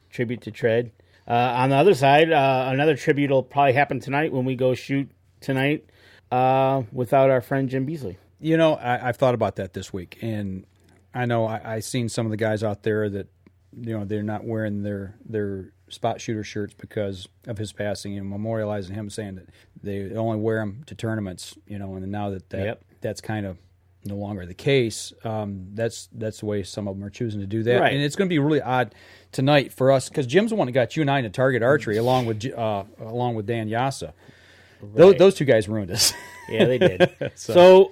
tribute to Tred. On the other side, another tribute will probably happen tonight when we go shoot tonight without our friend Jim Beasley. I've thought about that this week, and I know I've seen some of the guys out there that they're not wearing their spot shooter shirts because of his passing, and memorializing him, saying that they only wear them to tournaments, and now that's kind of no longer the case. That's the way some of them are choosing to do that. Right. And it's going to be really odd tonight for us because Jim's the one that got you and I into target archery along with Dan Yasa. Right. Those two guys ruined us. Yeah, they did. So,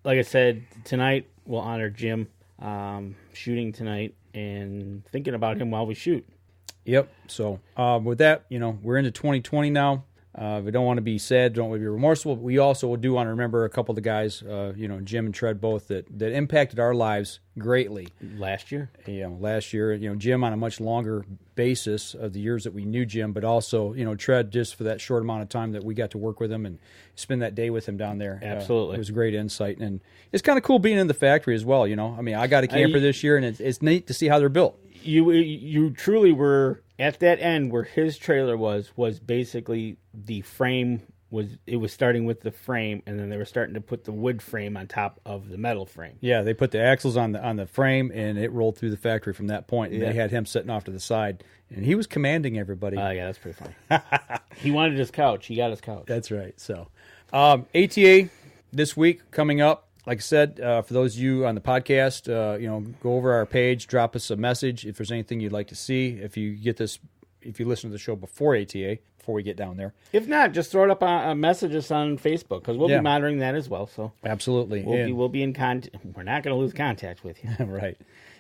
like I said, tonight we'll honor Jim shooting tonight and thinking about him while we shoot. Yep. So with that, we're into 2020 now. We don't want to be sad, don't want to be remorseful, but we also do want to remember a couple of the guys, Jim and Tred both, that impacted our lives greatly. Last year? Last year. Jim on a much longer basis of the years that we knew Jim, but also, Tred just for that short amount of time that we got to work with him and spend that day with him down there. Absolutely. It was a great insight. And it's kind of cool being in the factory as well, I got a camper this year, and it's neat to see how they're built. You truly were at that end where his trailer was basically the frame was starting with the frame, and then they were starting to put the wood frame on top of the metal frame. Yeah, they put the axles on the frame, and it rolled through the factory from that point. And they had him sitting off to the side, and he was commanding everybody. Oh, yeah, that's pretty funny. He wanted his couch. He got his couch. That's right. So, ATA this week coming up. Like I said, for those of you on the podcast, go over our page, drop us a message if there's anything you'd like to see. If you listen to the show before ATA, before we get down there. If not, just throw it up on messages on Facebook because we'll be monitoring that as well. So absolutely, we'll be in contact. We're not going to lose contact with you, right?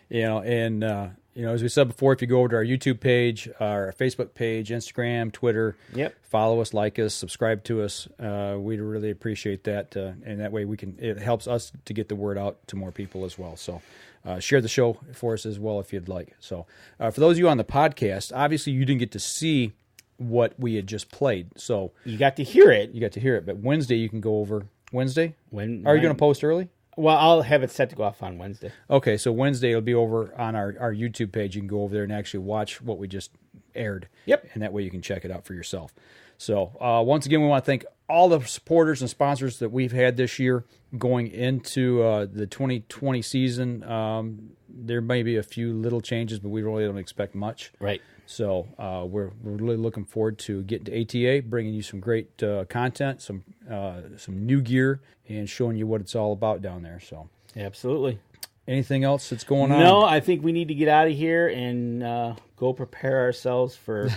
As we said before, if you go over to our YouTube page, our Facebook page, Instagram, Twitter, follow us, like us, subscribe to us. We'd really appreciate that, and that way it helps us to get the word out to more people as well. So share the show for us as well if you'd like. So for those of you on the podcast, obviously you didn't get to see what we had just played. So you got to hear it. But Wednesday you can go over. Wednesday? Are you going to post early? Well, I'll have it set to go off on Wednesday. Okay, so Wednesday it'll be over on our YouTube page. You can go over there and actually watch what we just aired. Yep. And that way you can check it out for yourself. So once again, we want to thank all the supporters and sponsors that we've had this year going into the 2020 season. There may be a few little changes, but we really don't expect much. Right. So we're really looking forward to getting to ATA, bringing you some great content, some new gear, and showing you what it's all about down there. So absolutely. Anything else that's going on? No, I think we need to get out of here and go prepare ourselves for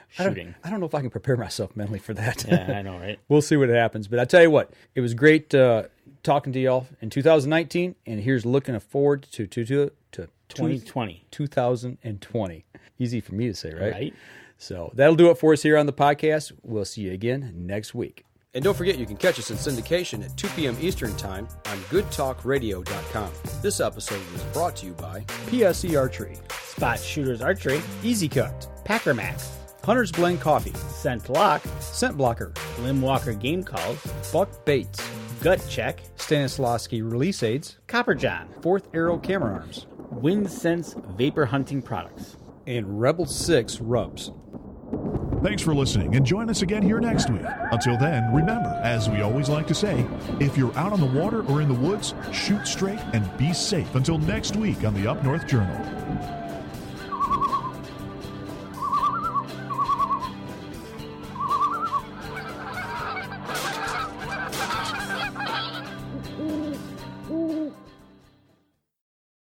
shooting. I don't know if I can prepare myself mentally for that. Yeah, I know, right? We'll see what happens. But I tell you what, it was great talking to y'all in 2019, and here's looking forward to 2020. 2020. Easy for me to say, right? Right. So that'll do it for us here on the podcast. We'll see you again next week. And don't forget, you can catch us in syndication at 2 p.m. Eastern Time on goodtalkradio.com. This episode was brought to you by PSE Archery, Spot Shooters Archery, Easy Cut, Packer Max, Hunter's Blend Coffee, Scent Lock, Scent Blocker, Lim Walker Game Calls, Buck Baits, Gut Check, Stanislavski Release Aids, Copper John, Fourth Arrow Camera Arms, Wind Sense Vapor Hunting Products, and Rebel 6 Rubs. Thanks for listening, and join us again here next week. Until then, remember, as we always like to say, if you're out on the water or in the woods, shoot straight and be safe. Until next week on the Up North Journal.